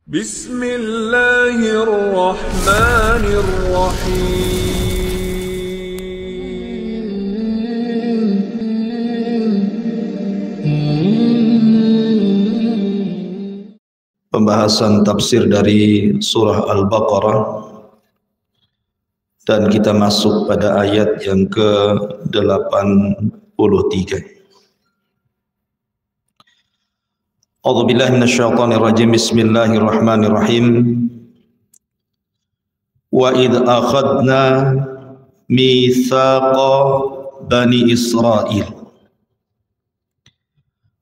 Bismillahirrahmanirrahim. Pembahasan tafsir dari surah Al-Baqarah, dan kita masuk pada ayat yang ke-83. A'udzubillahi minasyaitonir rajim. Bismillahirrahmanirrahim. Wa idh akhadna mitsaqa bani Israil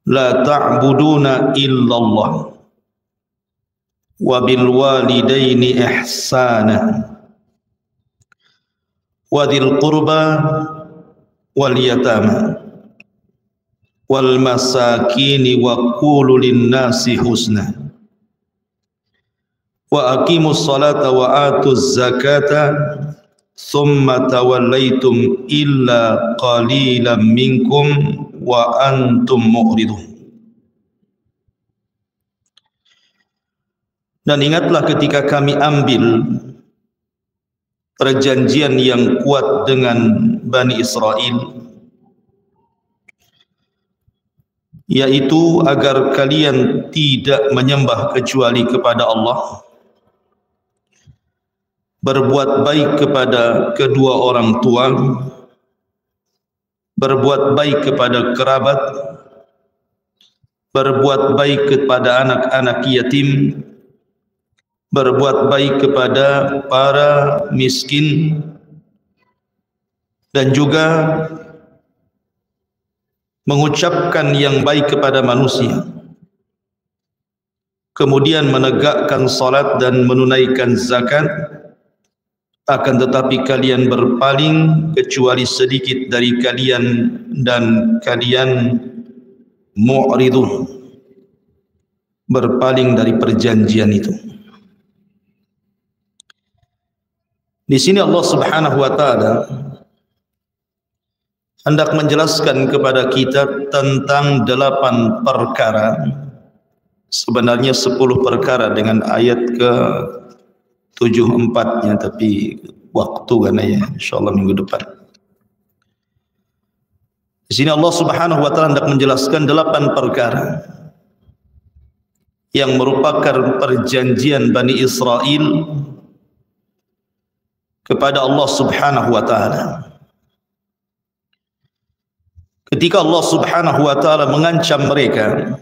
la ta'buduna illallah wa bil walidaini ihsana wa dzil qurba wal yatama wal masakini wa qulu lin nasi husna wa aqimus salata wa atuz zakata thumma tawallaitum illa qalilan minkum wa antum mu'ridun. Dan ingatlah ketika kami ambil perjanjian yang kuat dengan Bani Israel, yaitu agar kalian tidak menyembah kecuali kepada Allah, berbuat baik kepada kedua orang tua, berbuat baik kepada kerabat, berbuat baik kepada anak-anak yatim, berbuat baik kepada para miskin, dan juga mengucapkan yang baik kepada manusia, kemudian menegakkan salat dan menunaikan zakat. Akan tetapi kalian berpaling kecuali sedikit dari kalian, dan kalian mu'ridun, berpaling dari perjanjian itu. Di sini Allah Subhanahu wa taala hendak menjelaskan kepada kita tentang 8 perkara. Sebenarnya 10 perkara dengan ayat ke-74-nya, tapi waktu kan ya, insyaallah minggu depan. Di sini Allah Subhanahu wa taala hendak menjelaskan 8 perkara yang merupakan perjanjian Bani Israel kepada Allah Subhanahu wa taala. Ketika Allah Subhanahu wa taala mengancam mereka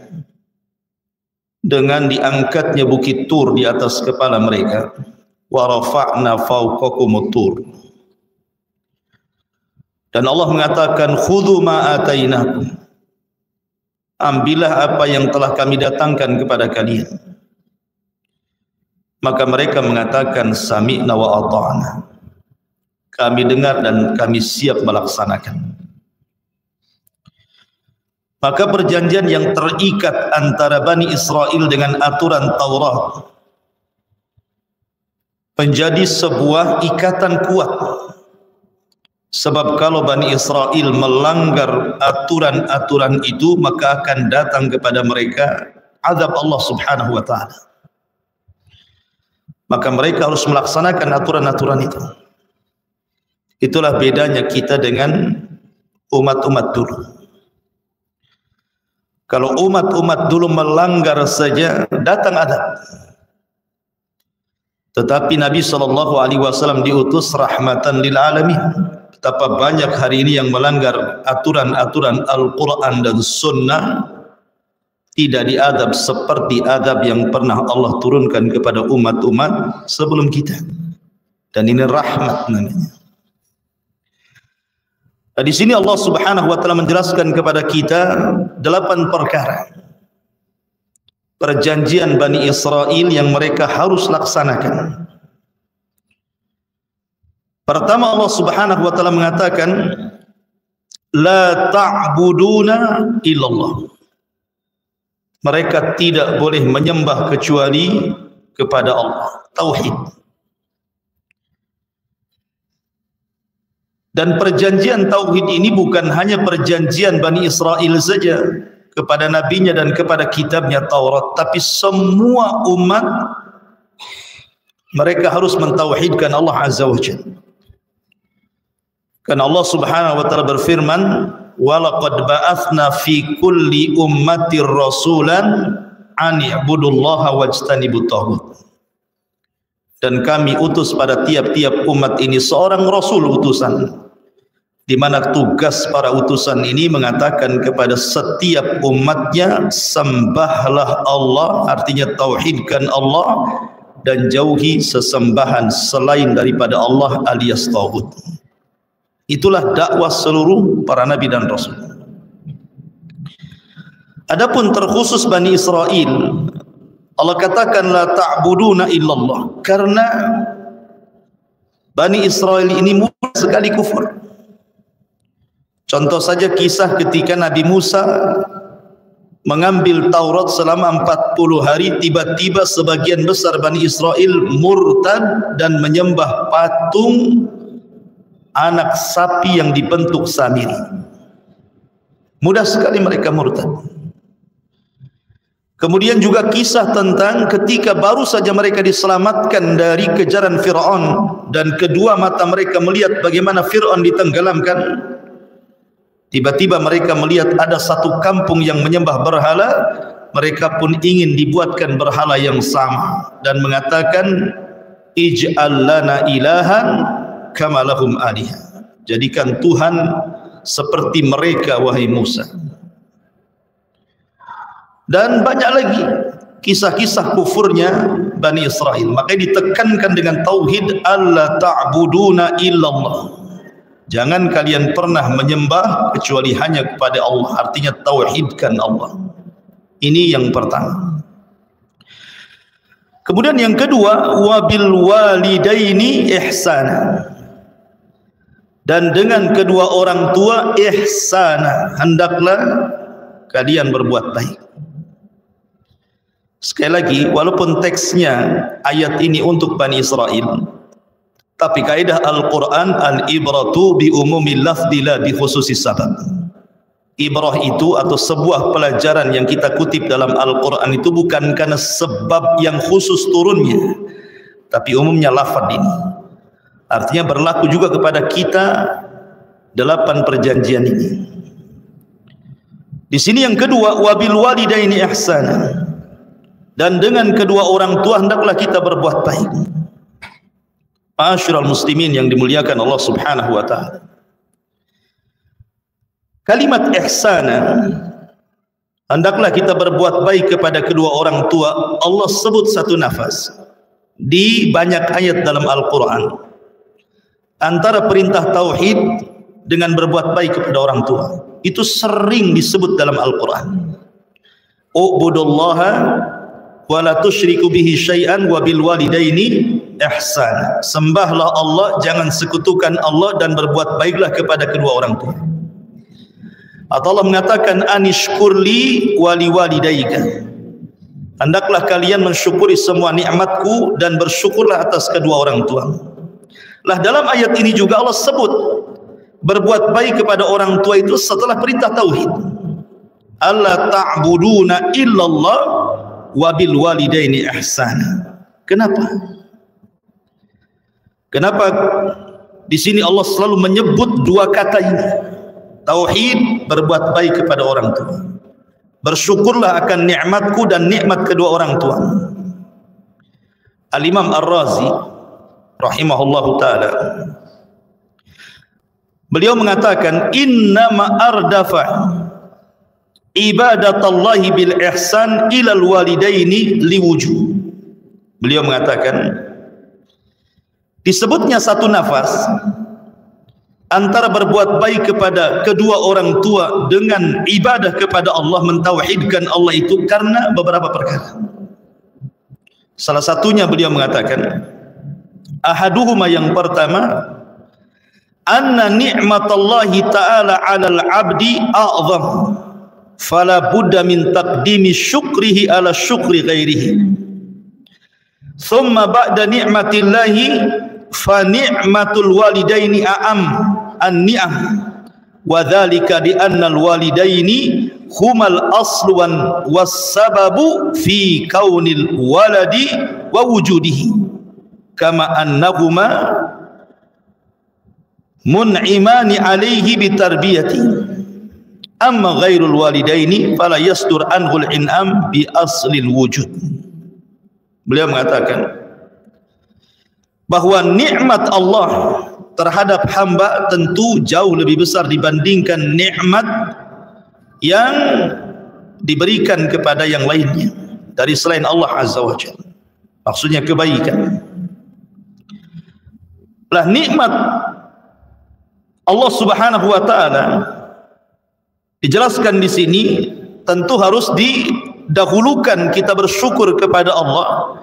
dengan diangkatnya bukit Tur di atas kepala mereka, wa rafa'na fawqakumut tur. Dan Allah mengatakan, khudhu ma atainakum, ambillah apa yang telah kami datangkan kepada kalian. Maka mereka mengatakan, sami'na wa ata'na, kami dengar dan kami siap melaksanakan. Maka perjanjian yang terikat antara Bani Israel dengan aturan Taurat menjadi sebuah ikatan kuat. Sebab kalau Bani Israel melanggar aturan-aturan itu, maka akan datang kepada mereka azab Allah Subhanahu wa taala. Maka mereka harus melaksanakan aturan-aturan itu. Itulah bedanya kita dengan umat-umat dulu. Kalau umat-umat dulu melanggar saja, datang adab. Tetapi Nabi SAW diutus rahmatan lil alamin. Betapa banyak hari ini yang melanggar aturan-aturan Al-Quran dan Sunnah, tidak diadab seperti adab yang pernah Allah turunkan kepada umat-umat sebelum kita. Dan ini rahmat namanya. Di sini Allah Subhanahu wa taala menjelaskan kepada kita 8 perkara perjanjian Bani Israel yang mereka harus laksanakan. Pertama, Allah Subhanahu wa taala mengatakan, la ta'buduna illallah. Mereka tidak boleh menyembah kecuali kepada Allah. Tauhid. Dan perjanjian tauhid ini bukan hanya perjanjian Bani Israel saja, kepada nabinya dan kepada kitabnya Taurat, tapi semua umat mereka harus mentauhidkan Allah Azza wa Jalla. Karena Allah Subhanahu wa taala berfirman, "Wa laqad ba'atsna fi kulli ummatir rasulan an i'budullaha wajtanibut taghut." Dan kami utus pada tiap-tiap umat ini seorang rasul utusan, di mana tugas para utusan ini mengatakan kepada setiap umatnya, sembahlah Allah, artinya tauhidkan Allah dan jauhi sesembahan selain daripada Allah alias taghut. Itulah dakwah seluruh para nabi dan rasul. Adapun terkhusus Bani Israel, Allah katakan la ta'buduna illallah, karena Bani Israel ini mudah sekali kufur. Contoh saja kisah ketika Nabi Musa mengambil Taurat selama 40 hari, tiba-tiba sebagian besar Bani Israel murtad dan menyembah patung anak sapi yang dibentuk samiri. Mudah sekali mereka murtad. Kemudian juga kisah tentang ketika baru saja mereka diselamatkan dari kejaran Fir'aun dan kedua mata mereka melihat bagaimana Fir'aun ditenggelamkan. Tiba-tiba mereka melihat ada satu kampung yang menyembah berhala, mereka pun ingin dibuatkan berhala yang sama dan mengatakan, ij'al lana ilahan kama lahum alihah. Jadikan Tuhan seperti mereka wahai Musa. Dan banyak lagi kisah-kisah kufurnya Bani Israel. Makanya ditekankan dengan tauhid, alla ta'buduna illallah. Jangan kalian pernah menyembah kecuali hanya kepada Allah. Artinya tauhidkan Allah. Ini yang pertama. Kemudian yang kedua, wabil walidaini ihsana. Dan dengan kedua orang tua ihsana, hendaklah kalian berbuat baik. Sekali lagi, walaupun teksnya ayat ini untuk Bani Israel, tapi kaidah Al-Quran, al-ibratu bi umumil lafzi la bi khususis sabab. Ibrah itu atau sebuah pelajaran yang kita kutip dalam Al-Quran itu bukan karena sebab yang khusus turunnya, tapi umumnya lafaz ini. Artinya berlaku juga kepada kita 8 perjanjian ini. Di sini yang kedua, wabil walidaini ihsana. Dan dengan kedua orang tua hendaklah kita berbuat baik. Ma'asyiral muslimin yang dimuliakan Allah Subhanahu wa taala. Kalimat ihsana, hendaklah kita berbuat baik kepada kedua orang tua, Allah sebut satu nafas di banyak ayat dalam Al-Quran. Antara perintah tauhid dengan berbuat baik kepada orang tua, itu sering disebut dalam Al-Quran. U'budullaha wa la tusyriku bihi syai'an wa bil walidaini ihsan. Sembahlah Allah, jangan sekutukan Allah, dan berbuat baiklah kepada kedua orang tua. Atau Allah mengatakan anishkurli wali walidayka. Hendaklah kalian mensyukuri semua nikmatku dan bersyukurlah atas kedua orang tua. Lah dalam ayat ini juga Allah sebut berbuat baik kepada orang tua itu setelah perintah tauhid. Alla ta'buduna illallah wabil walidaini ihsana. Kenapa? Kenapa di sini Allah selalu menyebut dua kata ini? Tauhid, berbuat baik kepada orang tua. Bersyukurlah akan nikmatku dan nikmat kedua orang tua. Al-Imam Ar-Razi rahimahullahu taala, beliau mengatakan innama ardafa ibadatallahi bil ihsan ilal walidaini liwujuh. Beliau mengatakan disebutnya satu nafas antara berbuat baik kepada kedua orang tua dengan ibadah kepada Allah, mentauhidkan Allah itu karena beberapa perkara. Salah satunya beliau mengatakan ahaduhuma, yang pertama, anna ni'matallahi ta'ala 'alal 'abdi a'zam fala budda min taqdimi syukrihi ala syukri ghairihi. Thumma ba'da ni'matillahi fa ni'matul walidaini a'am an-ni'am wa dzalika li anna al-walidaini humal aslu was sababu fi kaunil waladi wa wujudihi kama annahuma mun'imani alaihi bitarbiyati amma ghairul walidaini fala yasdur anhul in'am bi aslil wujud. Beliau mengatakan bahwa nikmat Allah terhadap hamba tentu jauh lebih besar dibandingkan nikmat yang diberikan kepada yang lainnya dari selain Allah Azza wa Jalla. Maksudnya kebaikan. Lah nikmat Allah Subhanahu wa taala dijelaskan di sini tentu harus didahulukan kita bersyukur kepada Allah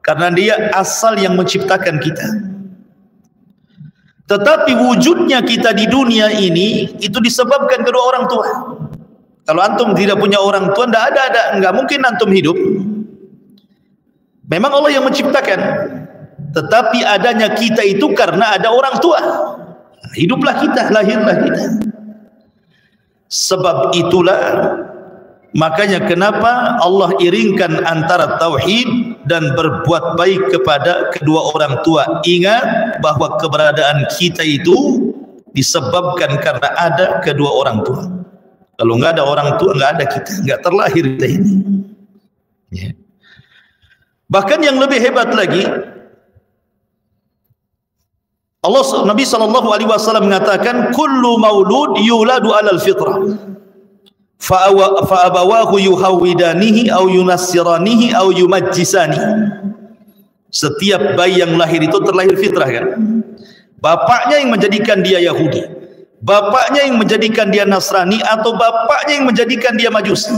karena Dia asal yang menciptakan kita. Tetapi wujudnya kita di dunia ini itu disebabkan kedua orang tua. Kalau antum tidak punya orang tua, enggak mungkin antum hidup. Memang Allah yang menciptakan, tetapi adanya kita itu karena ada orang tua. Hiduplah kita, lahirlah kita. Sebab itulah makanya kenapa Allah iringkan antara tauhid dan berbuat baik kepada kedua orang tua. Ingat bahwa keberadaan kita itu disebabkan karena ada kedua orang tua. Kalau nggak ada orang tua, nggak ada kita, nggak terlahir kita ini. Ya. Bahkan yang lebih hebat lagi, Nabi SAW mengatakan, kullu maulud yuladu alal fitrah, fa'abawahu yuhawidanihi au yunassiranihi au yumajjisanihi. Setiap bayi yang lahir itu terlahir fitrah kan. Bapaknya yang menjadikan dia Yahudi, bapaknya yang menjadikan dia Nasrani, atau bapaknya yang menjadikan dia Majusi.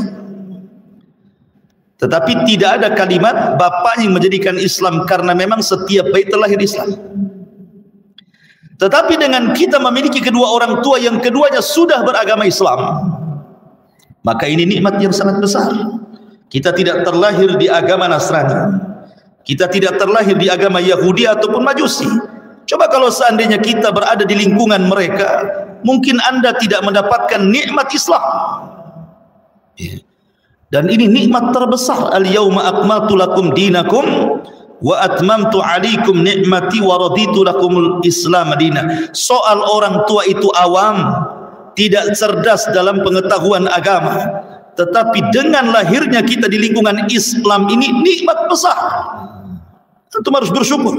Tetapi tidak ada kalimat bapaknya yang menjadikan Islam, karena memang setiap bayi terlahir Islam. Tetapi dengan kita memiliki kedua orang tua yang keduanya sudah beragama Islam, maka ini nikmat yang sangat besar. Kita tidak terlahir di agama Nasrani, kita tidak terlahir di agama Yahudi ataupun Majusi. Coba kalau seandainya kita berada di lingkungan mereka, mungkin Anda tidak mendapatkan nikmat Islam. Dan ini nikmat terbesar. Al-yawma akmaltu lakum dinakum wa atmamtu alaikum ni'mati wa raditu lakumul Islam madina. Soal orang tua itu awam, tidak cerdas dalam pengetahuan agama, tetapi dengan lahirnya kita di lingkungan Islam ini nikmat besar. Tentu harus bersyukur.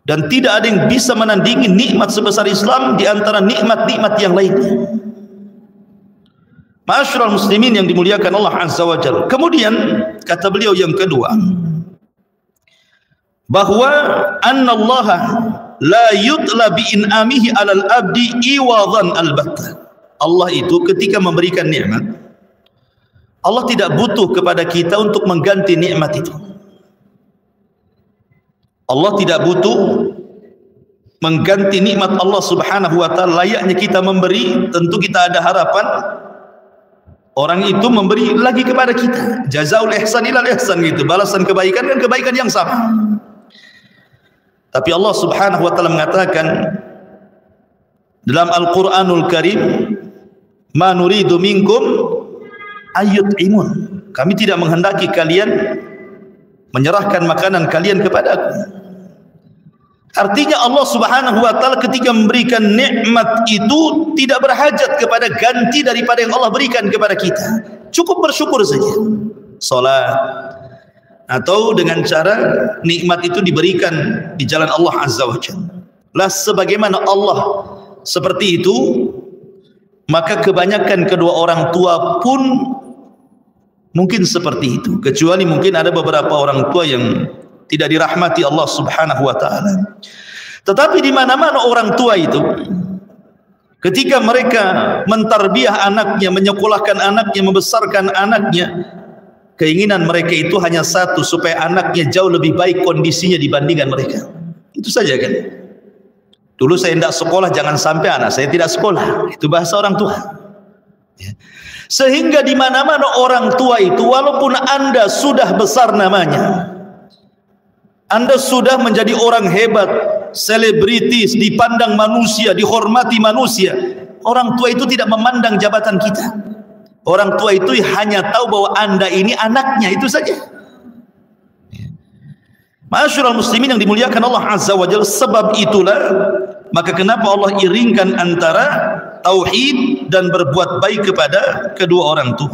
Dan tidak ada yang bisa menandingi nikmat sebesar Islam di antara nikmat-nikmat yang lainnya. Ma'asyiral muslimin yang dimuliakan Allah Azza wa Jalla. Kemudian kata beliau yang kedua, bahwa annallaha la yutla bi in'amihi 'alal abdi iwadhan albatta. Allah itu ketika memberikan nikmat, Allah tidak butuh kepada kita untuk mengganti nikmat itu. Allah tidak butuh mengganti nikmat Allah Subhanahu wa taala. Layaknya kita memberi, tentu kita ada harapan orang itu memberi lagi kepada kita. Jazaul ihsan ilal ihsan, gitu. Balasan kebaikan kan kebaikan yang sama. Tapi Allah Subhanahu wa taala mengatakan dalam Al-Qur'anul Karim, "Ma nuridu minkum ayyut'imun." Kami tidak menghendaki kalian menyerahkan makanan kalian kepadaku. Artinya Allah Subhanahu wa taala ketika memberikan nikmat itu tidak berhajat kepada ganti daripada yang Allah berikan kepada kita. Cukup bersyukur saja. Salat, atau dengan cara nikmat itu diberikan di jalan Allah Azza wa Jalla. Lah sebagaimana Allah seperti itu, maka kebanyakan kedua orang tua pun mungkin seperti itu. Kecuali mungkin ada beberapa orang tua yang tidak dirahmati Allah Subhanahu wa taala. Tetapi di mana-mana orang tua itu ketika mereka mentarbiah anaknya, menyekolahkan anaknya, membesarkan anaknya, keinginan mereka itu hanya satu, supaya anaknya jauh lebih baik kondisinya dibandingkan mereka. Itu saja kan. Dulu saya tidak sekolah, jangan sampai anak saya tidak sekolah. Itu bahasa orang tua. Sehingga di mana-mana orang tua itu, walaupun Anda sudah besar namanya, Anda sudah menjadi orang hebat, selebritis, dipandang manusia, dihormati manusia, orang tua itu tidak memandang jabatan kita. Orang tua itu hanya tahu bahwa Anda ini anaknya, itu saja. Ma'asyiral muslimin yang dimuliakan Allah Azza wa Jalla, sebab itulah maka kenapa Allah iringkan antara tauhid dan berbuat baik kepada kedua orang tua.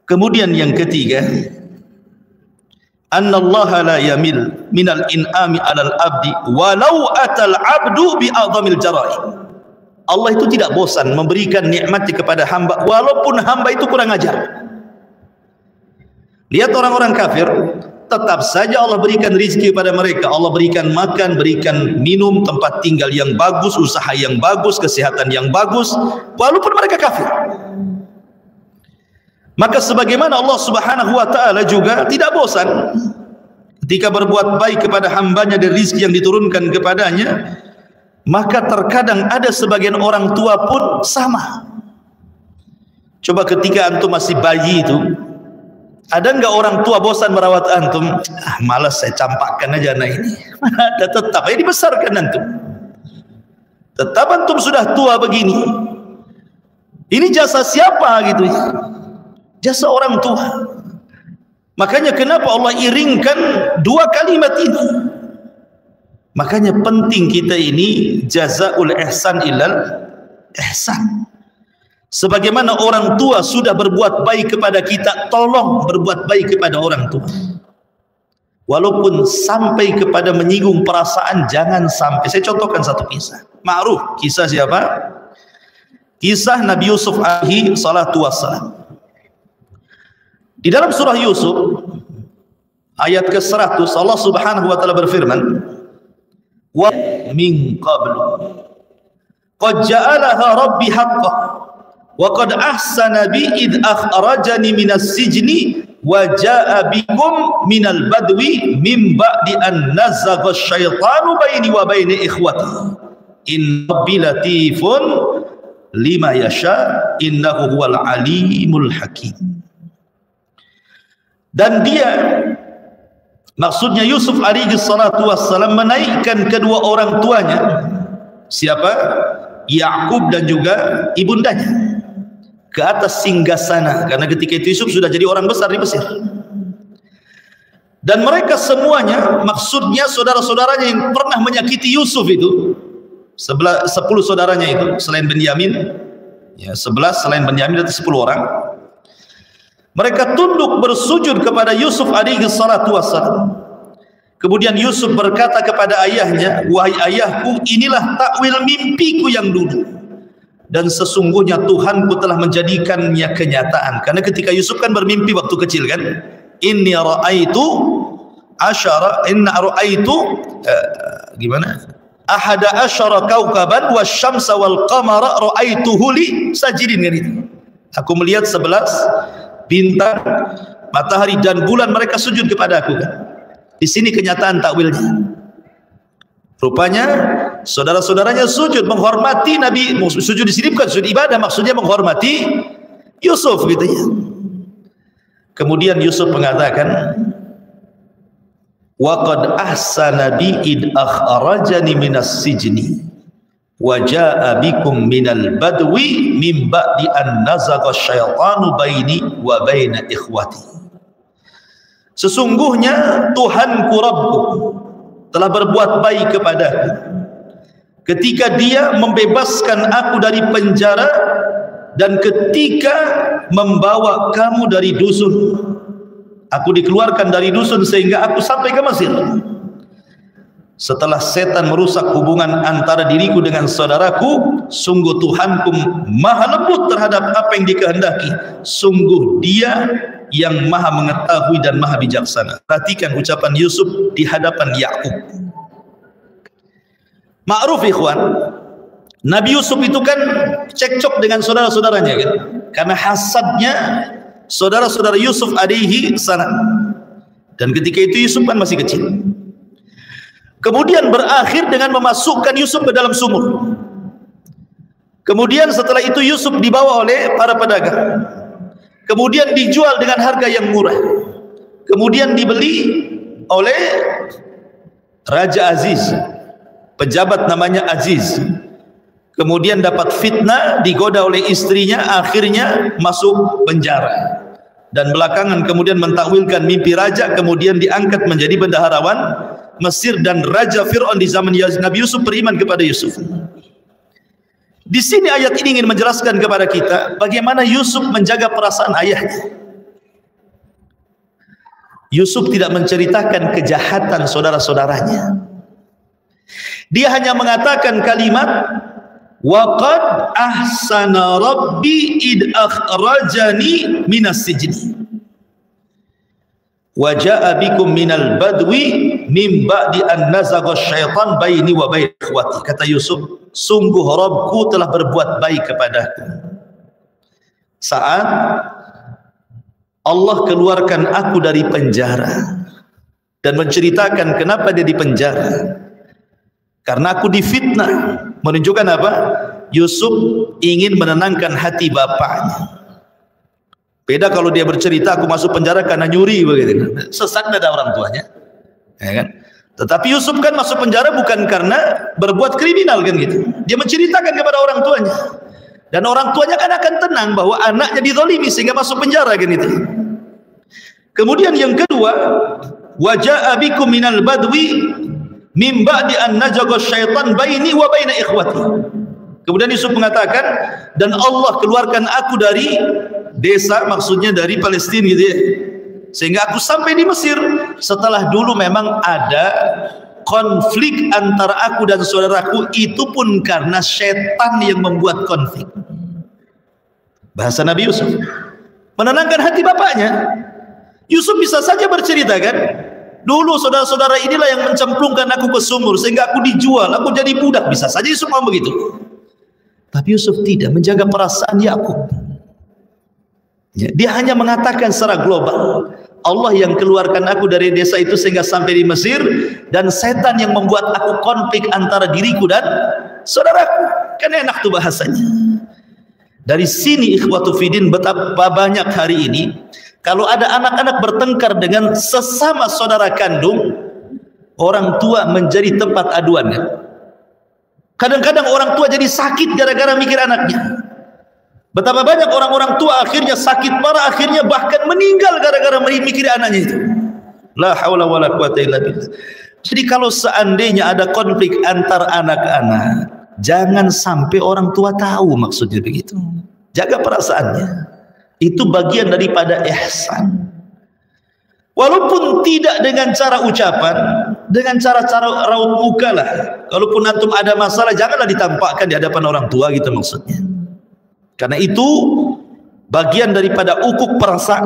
Kemudian yang ketiga, annallaha la yamil minal in'ami 'alal abdi walau atal 'abdu bi a'dhamil jara'i. Allah itu tidak bosan memberikan nikmatnya kepada hamba walaupun hamba itu kurang ajar. Lihat orang-orang kafir, tetap saja Allah berikan rizki kepada mereka. Allah berikan makan, berikan minum, tempat tinggal yang bagus, usaha yang bagus, kesehatan yang bagus, walaupun mereka kafir. Maka sebagaimana Allah Subhanahu wa ta'ala juga tidak bosan ketika berbuat baik kepada hambanya dan rizki yang diturunkan kepadanya, maka terkadang ada sebagian orang tua pun sama. Coba ketika antum masih bayi itu, ada enggak orang tua bosan merawat antum? Malas, saya campakkan aja anak ini. Ada, tetap aja dibesarkan antum. Tetap antum sudah tua begini. Ini jasa siapa gitu ya? Jasa orang tua. Makanya kenapa Allah iringkan dua kalimat ini? Makanya penting kita ini jazaul ihsan ilal ihsan. Sebagaimana orang tua sudah berbuat baik kepada kita, tolong berbuat baik kepada orang tua. Walaupun sampai kepada menyinggung perasaan, jangan sampai. Saya contohkan satu kisah. Ma'ruf, kisah siapa? Kisah Nabi Yusuf alaihi salatu wassalam. Di dalam surah Yusuf ayat ke-100 Allah Subhanahu wa taala berfirman, "Wa min qablu qad ja'alaha rabbi haqqan wa qad ahsana bi id akhrajani minas sijni wa jaa bikum minal badwi mim ba'di an nazagha asyaitanu baini wa baini ikhwati in rabbi latifun lima yasha innahu huwal alimul hakim." Dan dia, maksudnya Yusuf alaihi salatu wassalam, menaikkan kedua orang tuanya, siapa? Yakub dan juga ibundanya, ke atas singgasana, karena ketika itu Yusuf sudah jadi orang besar di Mesir. Dan mereka semuanya, maksudnya saudara-saudaranya yang pernah menyakiti Yusuf itu, 10 saudaranya itu, selain Benyamin, ya 11 selain Benyamin itu 10 orang. Mereka tunduk bersujud kepada Yusuf alaihi salatu wassalam. Kemudian Yusuf berkata kepada ayahnya, "Wahai ayahku, inilah takwil mimpiku yang dulu. Dan sesungguhnya Tuhanku telah menjadikannya kenyataan." Karena ketika Yusuf kan bermimpi waktu kecil kan, inna ra'aitu ahada asyara kaukaban wasyamsa wal qamara ra'aituhu li sajidin, kan itu. Aku melihat 11 bintang, matahari dan bulan, mereka sujud kepada aku. Di sini kenyataan takwilnya. Rupanya saudara-saudaranya sujud menghormati Nabi. Sujud di sini bukan sujud ibadah, maksudnya menghormati Yusuf gitu ya. Kemudian Yusuf mengatakan, "Wa qad ahsana bi id akhrajani minas sijni wa jaa bikum minal badwi mim ba'di an nazagha syaitanu baini wa baina ikhwati." Sesungguhnya Tuhanku Rabbku telah berbuat baik kepadaku ketika dia membebaskan aku dari penjara dan ketika membawa kamu dari dusun. Aku dikeluarkan dari dusun sehingga aku sampai ke Mesir. Setelah setan merusak hubungan antara diriku dengan saudaraku, sungguh Tuhanku maha lembut terhadap apa yang dikehendaki. Sungguh dia yang maha mengetahui dan maha bijaksana. Perhatikan ucapan Yusuf di hadapan Yakub. Ma'ruf ikhwan, Nabi Yusuf itu kan cekcok dengan saudara-saudaranya kan? Karena hasadnya saudara-saudara Yusuf alaihi salam. Dan ketika itu Yusuf kan masih kecil. Kemudian berakhir dengan memasukkan Yusuf ke dalam sumur. Kemudian setelah itu Yusuf dibawa oleh para pedagang. Kemudian dijual dengan harga yang murah. Kemudian dibeli oleh Raja Aziz, pejabat namanya Aziz. kemudian dapat fitnah, digoda oleh istrinya, akhirnya masuk penjara. Dan belakangan kemudian mentakwilkan mimpi raja, kemudian diangkat menjadi bendaharawan Mesir, dan Raja Fir'aun di zaman Nabi Yusuf beriman kepada Yusuf. Di sini ayat ini ingin menjelaskan kepada kita bagaimana Yusuf menjaga perasaan ayahnya. Yusuf tidak menceritakan kejahatan saudara-saudaranya. Dia hanya mengatakan kalimat, "Waqad ahsana rabbi id akhrajani minas sijni wa jaa bikum minal badwi mim ba'di an nazagha syaitan baini wa bain ikhwati." Kata Yusuf, sungguh Rabbku telah berbuat baik kepadaku saat Allah keluarkan aku dari penjara, dan menceritakan kenapa dia di penjara. Karena aku difitnah. Menunjukkan apa? Yusuf ingin menenangkan hati bapaknya. Beda kalau dia bercerita aku masuk penjara karena nyuri begitu. Sesat ada orang tuanya. Ya kan? Tetapi Yusuf kan masuk penjara bukan karena berbuat kriminal kan gitu. Dia menceritakan kepada orang tuanya. Dan orang tuanya kan akan tenang bahwa anaknya dizalimi sehingga masuk penjara kan itu. Kemudian yang kedua, waja'a bikum minal badwi mim ba'di an najaga syaitan baini wa baina ikhwati. Kemudian Yusuf mengatakan, dan Allah keluarkan aku dari desa, maksudnya dari Palestina gitu ya, sehingga aku sampai di Mesir setelah dulu memang ada konflik antara aku dan saudaraku, itu pun karena setan yang membuat konflik. Bahasa Nabi Yusuf menenangkan hati bapaknya. Yusuf bisa saja bercerita kan, dulu saudara-saudara inilah yang mencemplungkan aku ke sumur sehingga aku dijual, aku jadi budak. Bisa saja Yusuf ngomong begitu. Tapi Yusuf tidak, menjaga perasaan Yakub. Dia hanya mengatakan secara global, Allah yang keluarkan aku dari desa itu sehingga sampai di Mesir, dan setan yang membuat aku konflik antara diriku dan saudaraku. Kan enak tuh bahasanya. Dari sini ikhwatu fidin, betapa banyak hari ini kalau ada anak-anak bertengkar dengan sesama saudara kandung, orang tua menjadi tempat aduan kan? Kadang-kadang orang tua jadi sakit gara-gara mikir anaknya. Betapa banyak orang-orang tua akhirnya sakit parah, akhirnya bahkan meninggal gara-gara mikir anaknya itu. La haula wala quwata illa billah. Jadi kalau seandainya ada konflik antar anak-anak, jangan sampai orang tua tahu, maksudnya begitu. Jaga perasaannya. Itu bagian daripada ihsan. Walaupun tidak dengan cara ucapan, dengan cara-cara raut muka lah. Kalaupun antum ada masalah, janganlah ditampakkan di hadapan orang tua gitu maksudnya. Karena itu bagian daripada ukuk perasaan,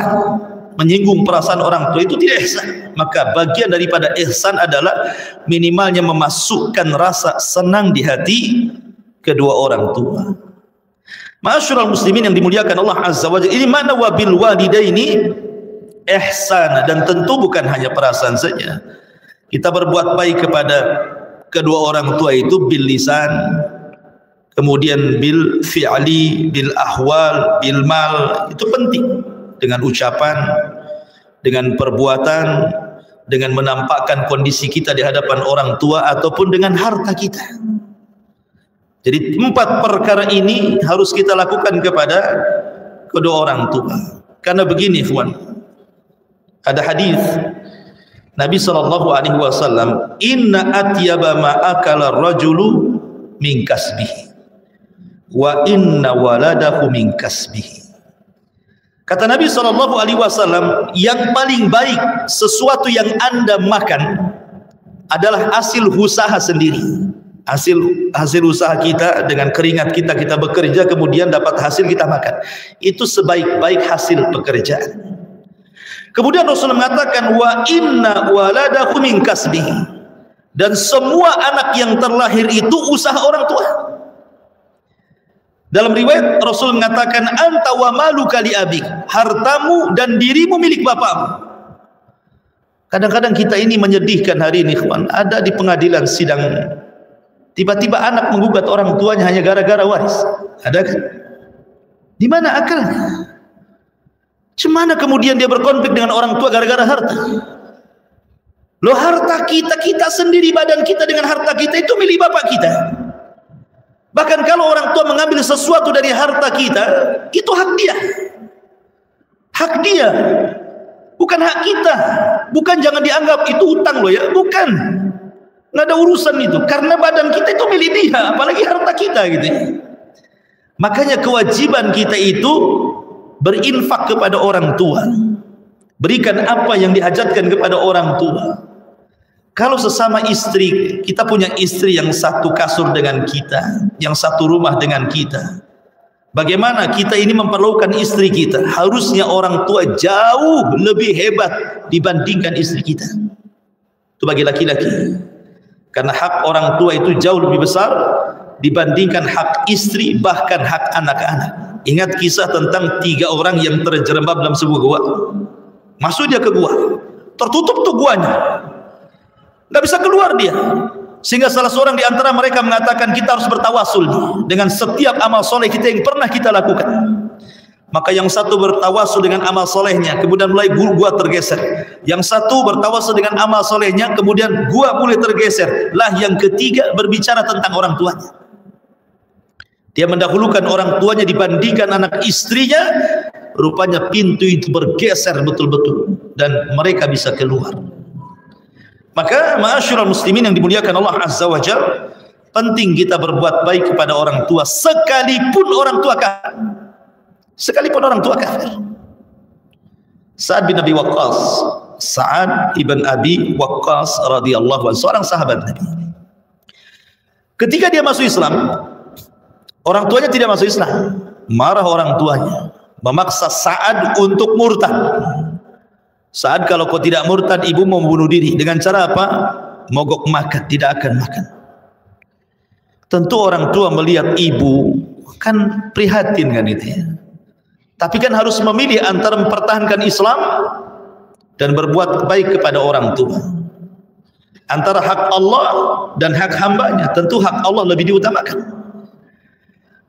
menyinggung perasaan orang tua itu tidak ihsan. Maka bagian daripada ihsan adalah minimalnya memasukkan rasa senang di hati kedua orang tua. Ma'asyiral muslimin yang dimuliakan Allah Azza wa Jalla, ini mana wabil walidaini ihsan, dan tentu bukan hanya perasaan saja. Kita berbuat baik kepada kedua orang tua itu bil lisan, kemudian bil fi'li, bil ahwal, bil mal, itu penting. Dengan ucapan, dengan perbuatan, dengan menampakkan kondisi kita di hadapan orang tua, ataupun dengan harta kita. Jadi 4 perkara ini harus kita lakukan kepada kedua orang tua. Karena begini ikhwan, ada hadis Nabi SAW, inna atyaba ma akala rajulu min kasbihi wa inna waladahu min kasbihi. Kata Nabi SAW, yang paling baik sesuatu yang Anda makan adalah hasil usaha sendiri. Hasil usaha kita, dengan keringat kita bekerja, kemudian dapat hasil kita makan. Itu sebaik-baik hasil pekerjaan. Kemudian Rasulullah mengatakan, wa inna waladahu min kasbihi, dan semua anak yang terlahir itu usaha orang tua. Dalam riwayat Rasul mengatakan, anta wa maluka li abik, hartamu dan dirimu milik bapakmu. Kadang-kadang kita ini menyedihkan hari ini ikhwan, ada di pengadilan sidang, tiba-tiba anak menggugat orang tuanya hanya gara-gara waris. Ada kan? Di mana akalnya? Cemana kemudian dia berkonflik dengan orang tua gara-gara harta? Loh, harta kita sendiri, badan kita dengan harta kita itu milik bapak kita. Bahkan kalau orang tua mengambil sesuatu dari harta kita, itu hak dia. Hak dia. Bukan hak kita. Bukan jangan dianggap itu hutang loh ya. Bukan. Nggak ada urusan itu. Karena badan kita itu milik dia. Apalagi harta kita gitu ya. Makanya kewajiban kita itu berinfak kepada orang tua. Berikan apa yang dihajatkan kepada orang tua. Kalau sesama istri, kita punya istri yang satu kasur dengan kita, yang satu rumah dengan kita. Bagaimana kita ini memperlakukan istri kita? Harusnya orang tua jauh lebih hebat dibandingkan istri kita. Itu bagi laki-laki. Karena hak orang tua itu jauh lebih besar dibandingkan hak istri, bahkan hak anak-anak. Ingat kisah tentang 3 orang yang terjerembab dalam sebuah gua. Masuk dia ke gua, tertutup tuh guanya, nggak bisa keluar dia. Sehingga salah seorang di antara mereka mengatakan, kita harus bertawasul dengan setiap amal soleh kita yang pernah kita lakukan. Maka yang satu bertawasul dengan amal solehnya, kemudian mulai gua tergeser. Yang satu bertawasul dengan amal solehnya, kemudian gua mulai tergeser. Lah yang ketiga berbicara tentang orang tuanya. Dia mendahulukan orang tuanya dibandingkan anak istrinya. Rupanya pintu itu bergeser betul-betul dan mereka bisa keluar. Maka ma'asyiral muslimin yang dimuliakan Allah Azza wa Jalla, penting kita berbuat baik kepada orang tua sekalipun orang tua kafir. Sekalipun orang tua kafir. Sa'ad bin Abi Waqqas, Sa'ad ibn Abi Waqqas radhiyallahu anhu, seorang sahabat Nabi. Ketika dia masuk Islam, orang tuanya tidak masuk Islam. Marah orang tuanya, memaksa Sa'ad untuk murtad. Sa'ad, kalau kau tidak murtad, ibu mau bunuh diri. Dengan cara apa? Mogok makan, tidak akan makan. Tentu orang tua melihat ibu kan prihatin kan itu ya. Tapi kan harus memilih antara mempertahankan Islam dan berbuat baik kepada orang tua. Antara hak Allah dan hak hambanya, tentu hak Allah lebih diutamakan.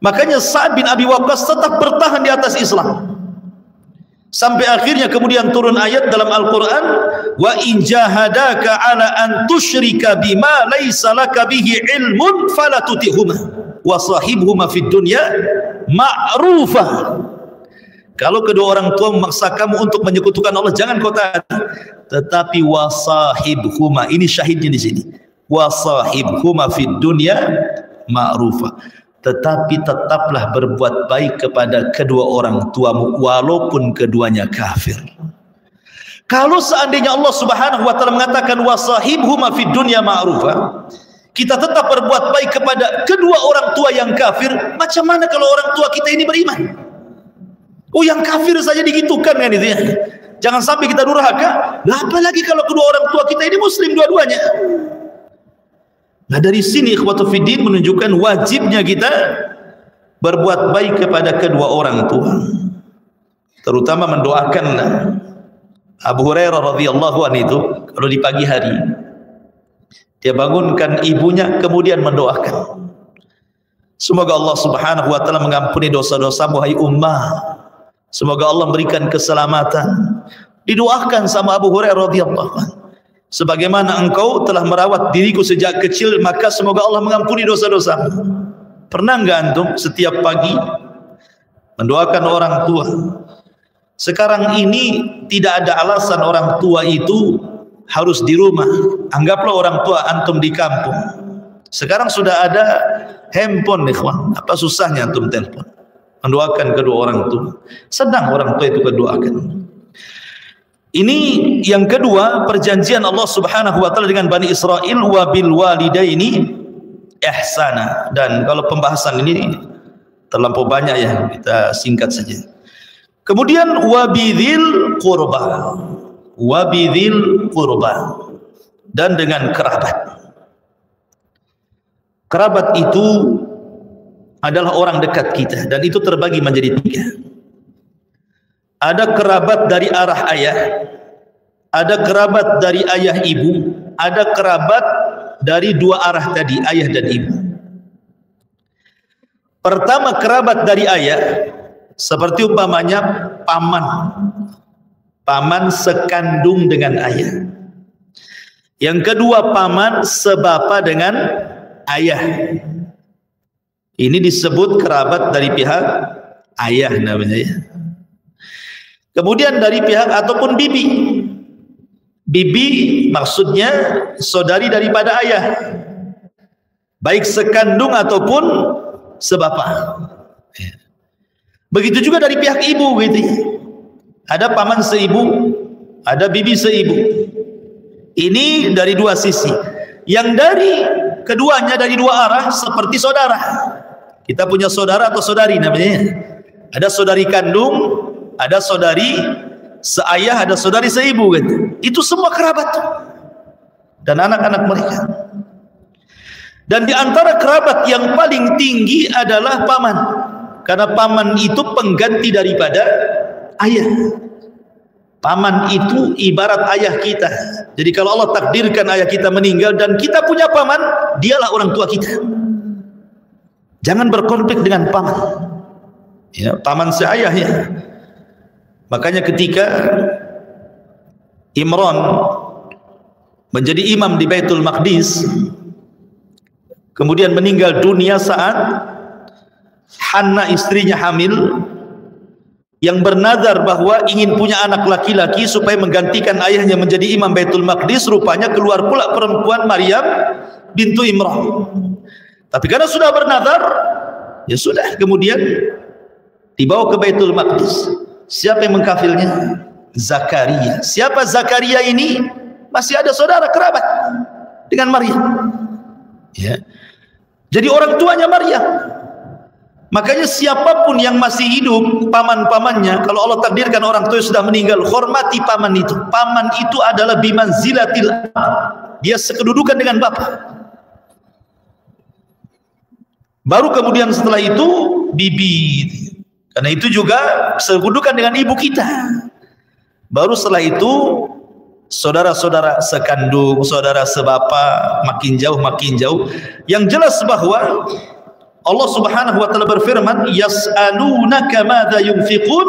Makanya Sa'ad bin Abi Waqqas tetap bertahan di atas Islam. Sampai akhirnya kemudian turun ayat dalam Al-Quran, wa in jahadaka ala an tusyrika bima laisa laka bihi ilmun fala tutihuma wa sahibhuma fid dunya ma'rufa. Kalau kedua orang tua memaksa kamu untuk menyekutukan Allah, jangan kau taati. Tetapi wa sahibhuma, ini syahidnya di sini. Wa sahibhuma fid dunya ma'rufa. Tetapi tetaplah berbuat baik kepada kedua orang tuamu walaupun keduanya kafir. Kalau seandainya Allah Subhanahu wa taala mengatakan wasahibhuma fid dunya ma'rufa, kita tetap berbuat baik kepada kedua orang tua yang kafir, macam mana kalau orang tua kita ini beriman? Oh, yang kafir saja digitukan kan itu ya. Jangan sampai kita durhaka. Lah apalagi kalau kedua orang tua kita ini muslim dua-duanya. Nah dari sini ikhwatu fiddin menunjukkan wajibnya kita berbuat baik kepada kedua orang tua, terutama mendoakan. Abu Hurairah radhiyallahu anhu itu kalau di pagi hari dia bangunkan ibunya kemudian mendoakan, semoga Allah Subhanahu wa taala mengampuni dosa-dosamu hai ummah, semoga Allah memberikan keselamatan. Didoakan sama Abu Hurairah radhiyallahu anhu, sebagaimana engkau telah merawat diriku sejak kecil, maka semoga Allah mengampuni dosa-dosamu. Pernah enggak antum setiap pagi mendoakan orang tua? Sekarang ini tidak ada alasan orang tua itu harus di rumah. Anggaplah orang tua antum di kampung. Sekarang sudah ada handphone, ikhwan. Apa susahnya antum telepon mendoakan kedua orang tua? Sedang orang tua itu kedoakan. Ini yang kedua, perjanjian Allah Subhanahu wa taala dengan Bani Israil, wa bil walidaini ihsana. Dan kalau pembahasan ini terlampau banyak ya, kita singkat saja. Kemudian wa bidzil qurba. Wa bidzil qurba. Dan dengan kerabat. Kerabat itu adalah orang dekat kita dan itu terbagi menjadi 3. Ada kerabat dari arah ayah, ada kerabat dari ayah ibu, ada kerabat dari 2 arah tadi, ayah dan ibu. Pertama, kerabat dari ayah, seperti umpamanya paman, paman sekandung dengan ayah. Yang kedua, paman sebapa dengan ayah. Ini disebut kerabat dari pihak ayah namanya ya. Kemudian dari pihak ataupun bibi. Bibi maksudnya saudari daripada ayah, baik sekandung ataupun sebapa. Begitu juga dari pihak ibu gitu ya. Ada paman seibu, ada bibi seibu. Ini dari dua sisi. Yang dari keduanya dari dua arah seperti saudara. Kita punya saudara atau saudari namanya. Ada saudari kandung, ada saudari seayah, ada saudari seibu gitu. Itu semua kerabat dan anak-anak mereka. Dan di antara kerabat yang paling tinggi adalah paman, karena paman itu pengganti daripada ayah. Paman itu ibarat ayah kita. Jadi kalau Allah takdirkan ayah kita meninggal dan kita punya paman, dialah orang tua kita. Jangan berkonflik dengan paman. Ya, paman seayah ya. Makanya ketika Imran menjadi imam di Baitul Maqdis, kemudian meninggal dunia saat Hanna istrinya hamil, yang bernazar bahwa ingin punya anak laki-laki supaya menggantikan ayahnya menjadi imam Baitul Maqdis, rupanya keluar pula perempuan Maryam bintu Imran. Tapi karena sudah bernazar, ya sudah, kemudian dibawa ke Baitul Maqdis. Siapa yang mengkafilnya? Zakaria. Siapa Zakaria ini? Masih ada saudara kerabat dengan Maryam. Ya. Jadi orang tuanya Maryam. Makanya siapapun yang masih hidup, paman-pamannya, kalau Allah takdirkan orang tua sudah meninggal, hormati paman itu. Paman itu adalah bimanzilatil ab. Dia sekedudukan dengan bapak. Baru kemudian setelah itu bibi. Karena itu juga sekedudukan dengan ibu kita. Baru setelah itu saudara-saudara sekandung, saudara sebapa, makin jauh makin jauh. Yang jelas bahwa Allah Subhanahu wa taala berfirman, yas'alunaka madza yunfiqun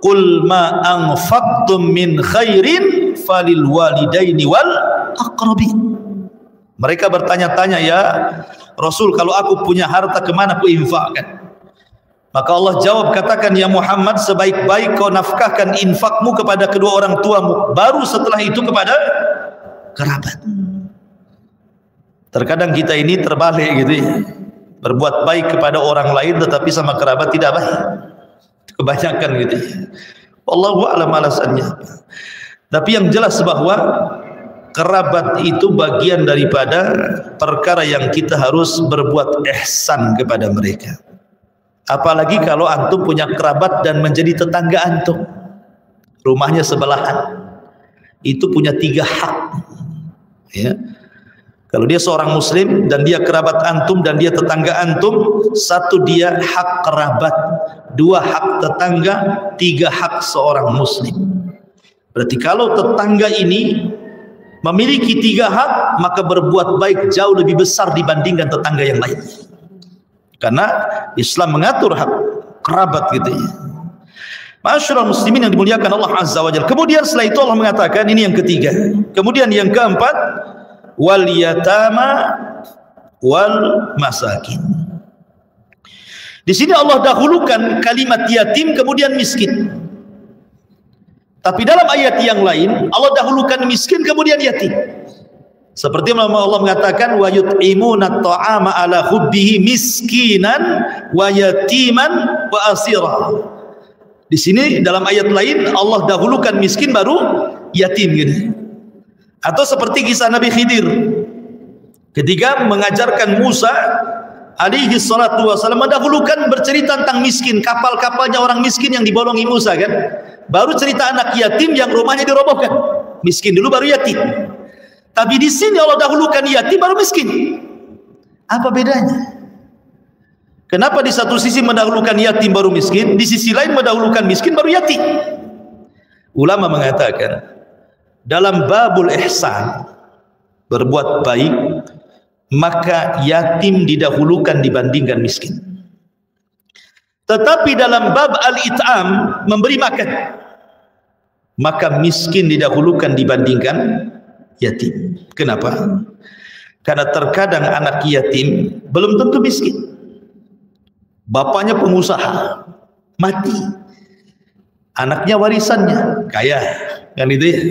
qul ma anfaqtum min khairin falil walidaini wal aqrabin. Mereka bertanya-tanya, ya Rasul, kalau aku punya harta kemana aku infakkan? Maka Allah jawab, katakan ya Muhammad, sebaik-baik kau nafkahkan infakmu kepada kedua orang tuamu, baru setelah itu kepada kerabat. Terkadang kita ini terbalik gitu ya. Berbuat baik kepada orang lain tetapi sama kerabat tidak baik. Kebanyakan gitu. Wallahu a'lam alasannya. Tapi yang jelas bahwa kerabat itu bagian daripada perkara yang kita harus berbuat ihsan kepada mereka. Apalagi kalau antum punya kerabat dan menjadi tetangga antum. Rumahnya sebelahan. Itu punya 3 hak. Ya. Kalau dia seorang muslim dan dia kerabat antum dan dia tetangga antum, 1 dia hak kerabat, 2 hak tetangga, 3 hak seorang muslim. Berarti kalau tetangga ini memiliki 3 hak, maka berbuat baik jauh lebih besar dibandingkan tetangga yang lain. Karena Islam mengatur hak kerabat gitu ya. Ma'asyiral muslimin yang dimuliakan Allah Azza wa Jalla. Kemudian setelah itu Allah mengatakan, ini yang ketiga. Kemudian yang keempat, wal yatama wal masakin. Di sini Allah dahulukan kalimat yatim kemudian miskin. Tapi dalam ayat yang lain Allah dahulukan miskin kemudian yatim. Seperti Allah mengatakan wa yut'imuna at'ama ala hubbihi miskinan wa yatiman wa asira. Di sini dalam ayat lain Allah dahulukan miskin baru yatim gitu. Atau seperti kisah Nabi Khidir ketika mengajarkan Musa alaihi salatu wasallam, mendahulukan bercerita tentang miskin, kapal-kapalnya orang miskin yang dibolongi Musa kan. Baru cerita anak yatim yang rumahnya dirobohkan. Miskin dulu baru yatim. Tapi di sini Allah dahulukan yatim baru miskin. Apa bedanya? Kenapa di satu sisi mendahulukan yatim baru miskin, di sisi lain mendahulukan miskin baru yatim? Ulama mengatakan dalam babul ihsan, berbuat baik, maka yatim didahulukan dibandingkan miskin. Tetapi dalam bab al-it'am, memberi makan, maka miskin didahulukan dibandingkan yatim. Kenapa? Karena terkadang anak yatim belum tentu miskin. bapaknya pengusaha, mati, anaknya warisannya kaya, kan itu ya.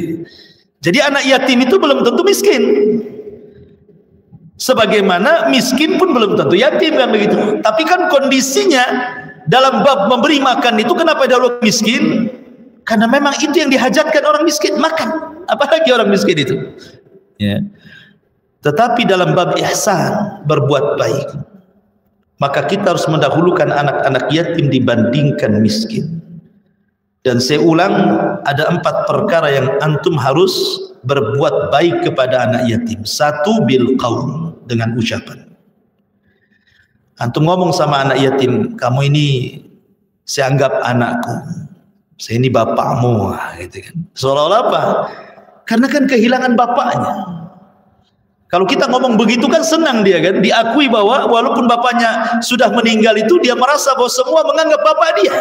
Jadi anak yatim itu belum tentu miskin, sebagaimana miskin pun belum tentu yatim, kan begitu. Tapi kan kondisinya dalam bab memberi makan itu kenapa dahulu miskin? Karena memang itu yang dihajatkan orang miskin, makan. Apalagi orang miskin itu. Ya. Tetapi dalam bab ihsan, berbuat baik, maka kita harus mendahulukan anak-anak yatim dibandingkan miskin. Dan saya ulang, ada 4 perkara yang antum harus berbuat baik kepada anak yatim. 1, bil qaul, dengan ucapan. Antum ngomong sama anak yatim, kamu ini saya anggap anakku, saya ini bapakmu, gitu kan. Seolah-olah apa? Karena kan kehilangan bapaknya. Kalau kita ngomong begitu kan senang dia kan, diakui bahwa walaupun bapaknya sudah meninggal itu dia merasa bahwa semua menganggap bapak dia.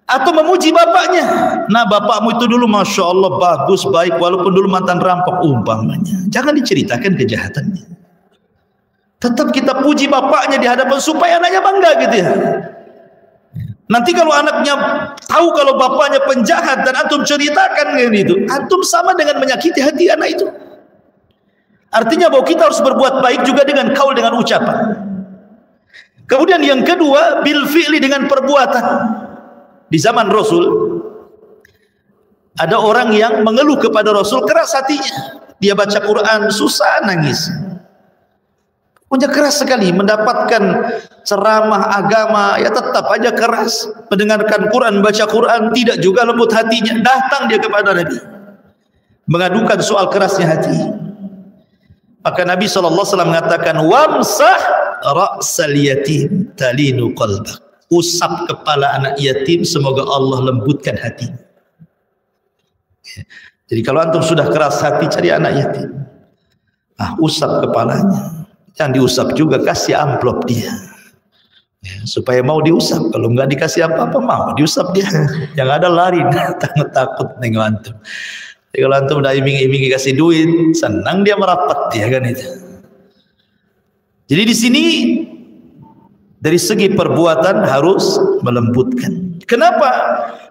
Atau memuji bapaknya. Nah, bapakmu itu dulu Masya Allah bagus, baik, walaupun dulu mantan rampok umpamanya. Jangan diceritakan kejahatannya. Tetap kita puji bapaknya di hadapan supaya anaknya bangga gitu ya. Nanti kalau anaknya tahu kalau bapaknya penjahat dan antum ceritakan gitu, antum sama dengan menyakiti hati anak itu. Artinya bahwa kita harus berbuat baik juga dengan kaul, dengan ucapan. Kemudian yang kedua, bil fi'li, dengan perbuatan. Di zaman Rasul ada orang yang mengeluh kepada Rasul, keras hatinya. Dia baca Quran susah, nangis. Punya keras sekali, mendapatkan ceramah agama ya tetap aja keras. Mendengarkan Quran, baca Quran tidak juga lembut hatinya. Datang dia kepada Nabi mengadukan soal kerasnya hati. Maka Nabi SAW mengatakan, wamsah ra'sal yatim talinu qalbak. Usap kepala anak yatim, semoga Allah lembutkan hati. Jadi kalau antum sudah keras hati, cari anak yatim, usap kepalanya. Jangan diusap juga, kasih amplop dia ya, supaya mau diusap. Kalau nggak dikasih apa-apa mau diusap dia. Yang ada lari, takut nengok antum. Jadi kalau antum udah iming-iming kasih duit, senang dia merapat ya kan itu. Jadi di sini dari segi perbuatan harus melembutkan. Kenapa?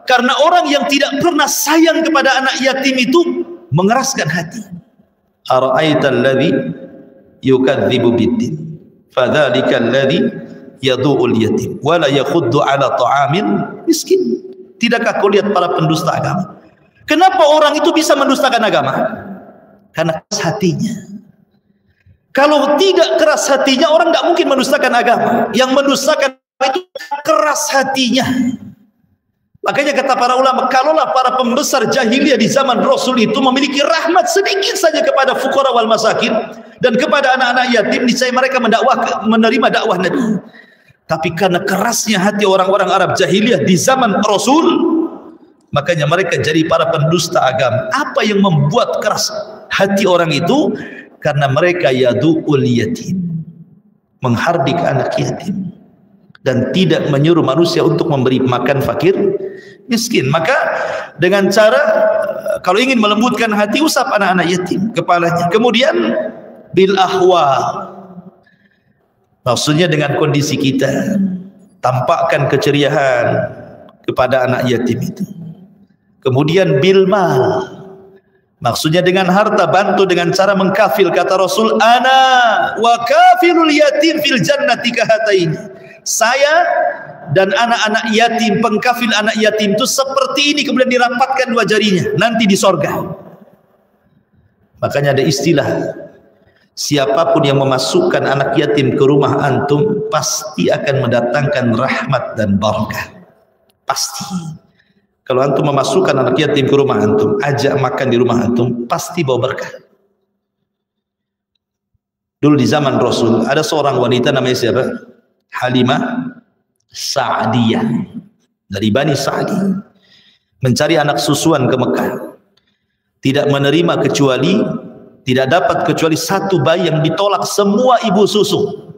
Karena orang yang tidak pernah sayang kepada anak yatim itu mengeraskan hati. Ara'aital ladzi yukadzibu biddin fadzalika alladzi yadu'ul yatim wa la yakhuddu 'ala ta'amil miskin. Tidakkah kau lihat para pendusta agama? Kenapa orang itu bisa mendustakan agama? Karena keras hatinya. Kalau tidak keras hatinya, orang tidak mungkin mendustakan agama. Yang mendustakan itu keras hatinya. Makanya kata para ulama, kalaulah para pembesar jahiliyah di zaman Rasul itu memiliki rahmat sedikit saja kepada fuqara wal masakin dan kepada anak-anak yatim, niscaya mereka menerima dakwah Nabi. Tapi karena kerasnya hati orang-orang Arab jahiliyah di zaman Rasul, makanya mereka jadi para pendusta agama. Apa yang membuat keras hati orang itu? Karena mereka yadu'ul yatim, menghardik anak yatim, dan tidak menyuruh manusia untuk memberi makan fakir miskin. Maka dengan cara, kalau ingin melembutkan hati, usap anak-anak yatim kepalanya. Kemudian bil ahwal, maksudnya dengan kondisi kita, tampakkan keceriaan kepada anak yatim itu. Kemudian bil mal, maksudnya dengan harta, bantu dengan cara mengkafil. Kata Rasul, ana wa kafilul yatim fil jannati kahatain. Saya dan anak-anak yatim, pengkafil anak yatim itu seperti ini, kemudian dirapatkan 2 jarinya nanti di sorga. Makanya ada istilah, siapapun yang memasukkan anak yatim ke rumah antum pasti akan mendatangkan rahmat dan barakah. Pasti. Kalau antum memasukkan anak yatim ke rumah antum, ajak makan di rumah antum, pasti bawa berkah. Dulu di zaman Rasul ada seorang wanita namanya siapa? Halimah Sa'diyah, dari Bani Sa'di, mencari anak susuan ke Mekah. Tidak menerima kecuali, tidak dapat kecuali 1 bayi yang ditolak semua ibu susu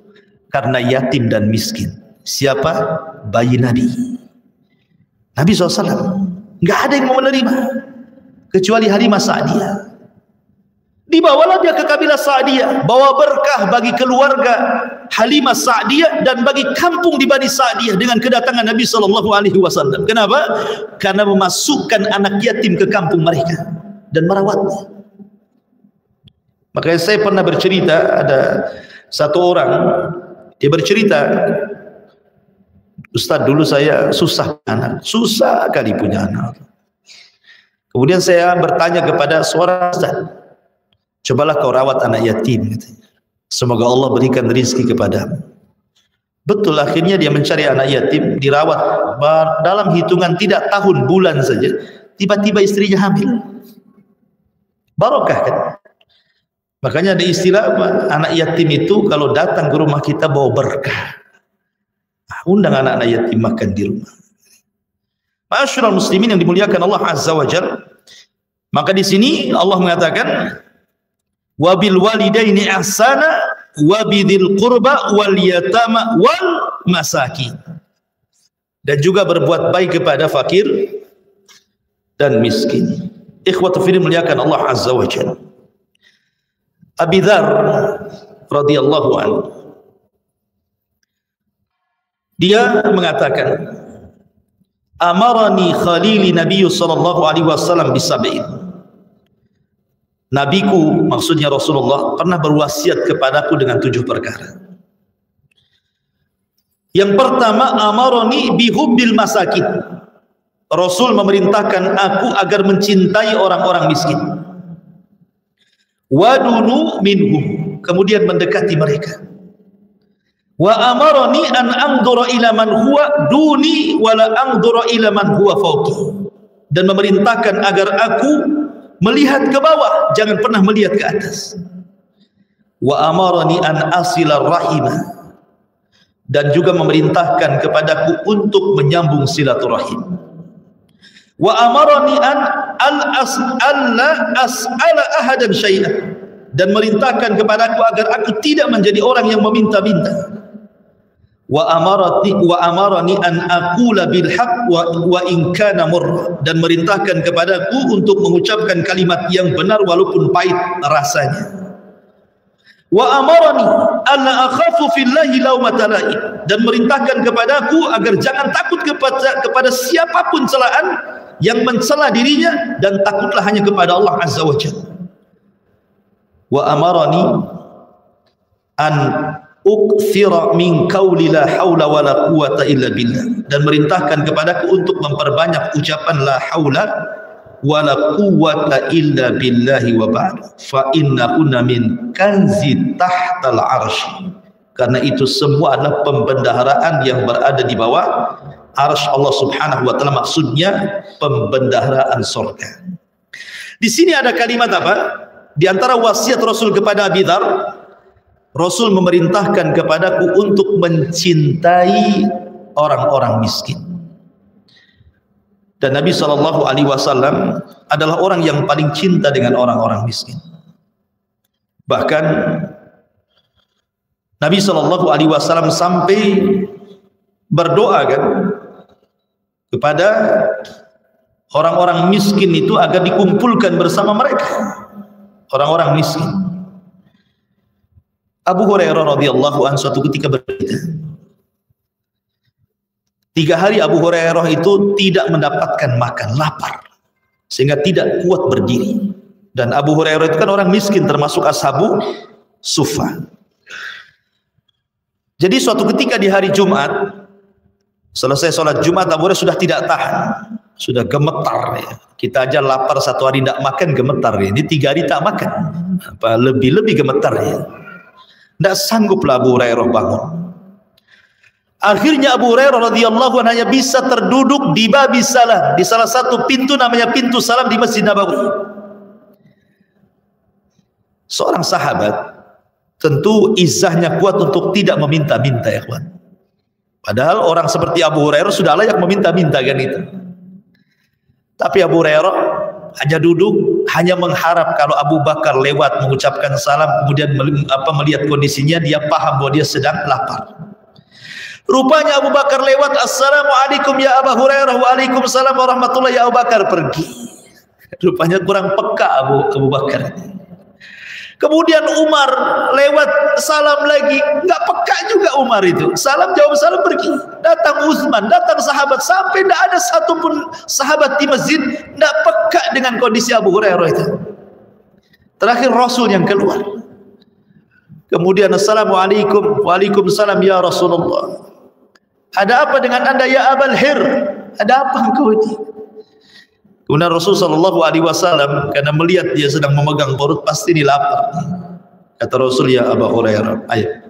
karena yatim dan miskin. Siapa? Bayi Nabi. Nabi SAW nggak ada yang mau menerima kecuali Halimah Sa'diyah. Dibawalah dia ke kabilah Sa'diyah, bawa berkah bagi keluarga Halimah Sa'diyah dan bagi kampung di Bani Sa'diyah dengan kedatangan Nabi SAW. Kenapa? Karena memasukkan anak yatim ke kampung mereka dan merawatnya. Makanya saya pernah bercerita, ada satu orang, dia bercerita, Ustaz, dulu saya susah anak, susah kali punya anak. Kemudian saya bertanya kepada seorang Ustaz, cobalah kau rawat anak yatim, semoga Allah berikan rezeki kepadamu. Betul, akhirnya dia mencari anak yatim, dirawat dalam hitungan tidak tahun, bulan saja, tiba-tiba istrinya hamil. Barokah kan? Makanya ada istilah, anak yatim itu kalau datang ke rumah kita bawa berkah. Undang anak-anak yatim makan di rumah. Ma'asyiral muslimin yang dimuliakan Allah Azza wa Jalla. Maka di sini Allah mengatakan, wabil walidaini ihsana wabidil qurba wal yatama wal masakin. Dan juga berbuat baik kepada fakir dan miskin. Ikhwatu fillah muliakan Allah Azza wa Jalla. Abi Dzar radhiyallahu anhu, dia mengatakan, amarani khalili Nabi sallallahu alaihi wasallam bisab'in. Nabiku, maksudnya Rasulullah, pernah berwasiat kepadaku dengan 7 perkara. Yang pertama, amarani bihubbil masakin. Rasul memerintahkan aku agar mencintai orang-orang miskin. Wadunu minhum, kemudian mendekati mereka. Wa amarani an anzura ila man huwa duni wala anzura ila man huwa fawqi, dan memerintahkan agar aku melihat ke bawah, jangan pernah melihat ke atas. Wa amarani an asila rahimah, dan juga memerintahkan kepadaku untuk menyambung silaturahim. Wa amarani an as'ala ahadan syai'an, dan merintahkan kepadaku agar aku tidak menjadi orang yang meminta-minta. Wa amarani an aqula bil haqq wa in kana murra, dan merintahkan kepadaku untuk mengucapkan kalimat yang benar walaupun pahit rasanya. Wa amarani alla akhafu fillahi laumata laim, dan merintahkan kepadaku agar jangan takut kepada siapapun celaan yang mencela dirinya, dan takutlah hanya kepada Allah Azza wa Jalla. Wa amarani an ukthira min qawli la haula wala quwata illa billah, dan merintahkan kepadaku untuk memperbanyak ucapan la haula wala quwata illa billahi wa ba'd fa innahunna min kanzi tahtal arsy, karena itu semua adalah pembendaharaan yang berada di bawah arsy Allah Subhanahu wa taala, maksudnya pembendaharaan surga. Di sini ada kalimat apa? Di antara wasiat Rasul kepada Abi Dzar, Rasul memerintahkan kepadaku untuk mencintai orang-orang miskin. Dan Nabi SAW adalah orang yang paling cinta dengan orang-orang miskin. Bahkan Nabi SAW sampai berdoa kan kepada orang-orang miskin itu agar dikumpulkan bersama mereka, orang-orang miskin. Abu Hurairah radhiyallahu anhu suatu ketika bercerita, 3 hari Abu Hurairah itu tidak mendapatkan makan, lapar, sehingga tidak kuat berdiri. Dan Abu Hurairah itu kan orang miskin, termasuk ashabu suffah. Jadi suatu ketika di hari Jumat, selesai sholat Jumat, Abu Hurairah sudah tidak tahan, sudah gemetar ya. Kita aja lapar 1 hari tidak makan gemetar ya. Ini 3 hari tak makan, apa lebih gemetar ya. Tidak sangguplah Abu Hurairah bangun. Akhirnya Abu Hurairah radhiyallahu anhu hanya bisa terduduk di babi salam, di salah satu pintu namanya pintu salam di Masjid Nabawi. Seorang sahabat tentu izahnya kuat untuk tidak meminta-minta ya kawan. Padahal orang seperti Abu Hurairah sudah layak meminta-minta kan itu. Tapi Abu Hurairah hanya duduk, hanya mengharap kalau Abu Bakar lewat mengucapkan salam, kemudian melihat kondisinya, dia paham bahwa dia sedang lapar. Rupanya Abu Bakar lewat, assalamualaikum ya Abu Hurairah, waalaikumsalam warahmatullahi, ya Abu Bakar pergi. Rupanya kurang peka Abu Bakar. Kemudian Umar lewat, salam lagi, nggak peka juga Umar itu. Salam jawab salam pergi. Datang Utsman, datang sahabat, sampai tidak ada satupun sahabat di masjid tidak peka dengan kondisi Abu Hurairah itu. Terakhir Rasul yang keluar. Kemudian Assalamualaikum, waalaikumsalam ya Rasulullah. Ada apa dengan anda ya Abul Hir? Ada apa engkau ini? Kemudian Rasulullah sallallahu alaihi wasallam karena melihat dia sedang memegang perut, pasti dia lapar. Kata Rasul, ya Abu Hurairah, ayo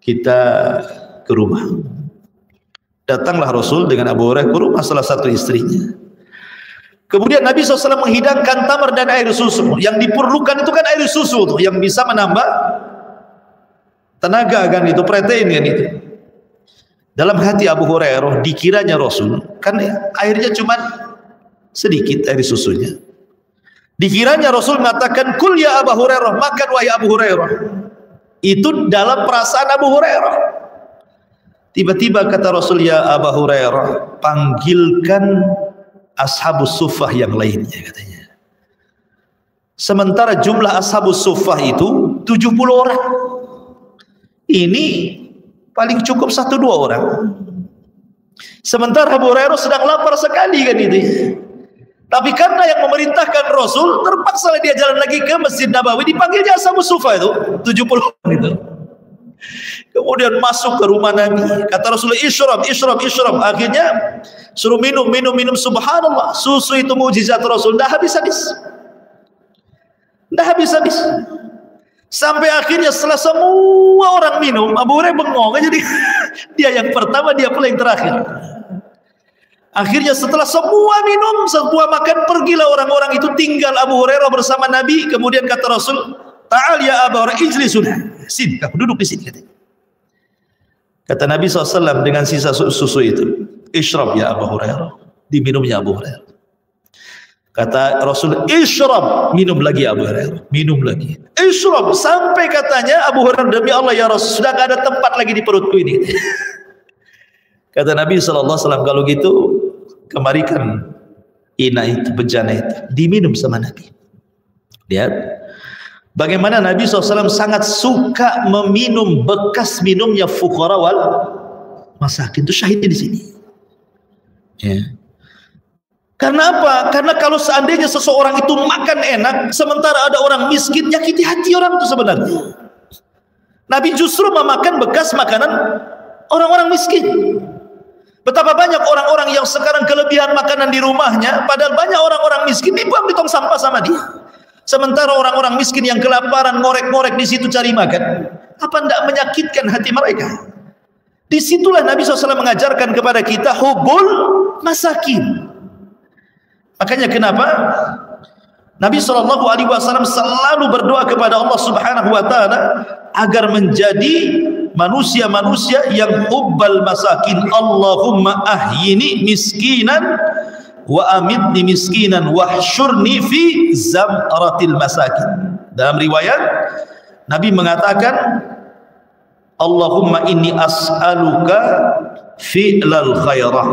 kita ke rumah. Datanglah Rasul dengan Abu Hurairah ke rumah salah satu istrinya. Kemudian Nabi SAW menghidangkan tamar dan air susu. Yang diperlukan itu kan air susu tuh, yang bisa menambah tenaga kan, itu protein kan itu. Dalam hati Abu Hurairah, dikiranya Rasul kan airnya cuma sedikit air susunya. Dikiranya Rasul mengatakan, kul ya Abu Hurairah, makan wahai Abu Hurairah. Itu dalam perasaan Abu Hurairah. Tiba-tiba kata Rasul, ya Abu Hurairah, panggilkan ashabus suffah yang lainnya, katanya. Sementara jumlah ashabus suffah itu 70 orang. Ini paling cukup 1-2 orang. Sementara Abu Hurairah sedang lapar sekali kan itu. Tapi karena yang memerintahkan Rasul, terpaksa dia jalan lagi ke Masjid Nabawi, dipanggilnya ashabus suffah itu 70 orang itu. Kemudian masuk ke rumah Nabi, kata Rasulullah, isyrab, isyrab, isyrab. Akhirnya suruh minum, minum, minum. Subhanallah, susu itu mukjizat Rasul, tidak habis-habis, tidak habis-habis. Sampai akhirnya setelah semua orang minum, Abu Hurairah bengong. Jadi dia yang pertama, dia pula yang terakhir. Akhirnya setelah semua minum, semua makan, pergilah orang-orang itu, tinggal Abu Hurairah bersama Nabi. Kemudian kata Rasul, ta'al ya Abu Hurairah, ijlisuna, sini, kamu duduk di sini. Kata Nabi SAW dengan sisa susu itu, isyrab ya Abu Hurairah, diminumnya Abu Hurairah. Kata Rasul, isyrab, minum lagi Abu Hurairah, minum lagi, isyrab, sampai katanya Abu Hurairah, demi Allah ya Rasul, sudah tidak ada tempat lagi di perutku ini. Kata Nabi SAW, kalau gitu kemarikan ina itu, bejana itu, diminum sama Nabi. Lihat bagaimana Nabi SAW sangat suka meminum bekas minumnya fuqara wal masakin. Itu syahidnya di sini. Ya. Karena apa? Karena kalau seandainya seseorang itu makan enak, sementara ada orang miskin, nyakiti hati orang itu sebenarnya. Nabi justru memakan bekas makanan orang-orang miskin. Betapa banyak orang-orang yang sekarang kelebihan makanan di rumahnya, padahal banyak orang-orang miskin dibuang di tong sampah sama dia. Sementara orang-orang miskin yang kelaparan ngorek-ngorek di situ cari makan, apa tidak menyakitkan hati mereka? Disitulah Nabi SAW mengajarkan kepada kita hubul masakin. Makanya kenapa Nabi SAW selalu berdoa kepada Allah Subhanahu Wa Taala agar menjadi manusia-manusia yang hubbal masakin. Allahumma ahyini miskinan wa amitni miskinan wahsyurni fi zamratil masakin. Dalam riwayat Nabi mengatakan, Allahumma inni as'aluka fi'lal khairah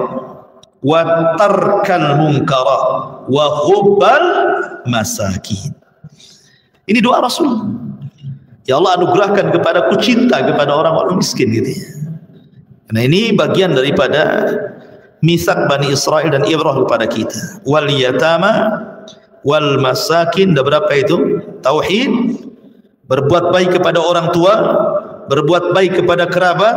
wa tarkal munkarah wa hubbal masakin. Ini doa Rasul. Ya Allah, anugerahkan kepadaku cinta kepada orang-orang miskin gitu. Nah, ini bagian daripada misak Bani Israel dan ibrah kepada kita. Wal yatama wal masakin, ada berapa itu? Tauhid, berbuat baik kepada orang tua, berbuat baik kepada kerabat,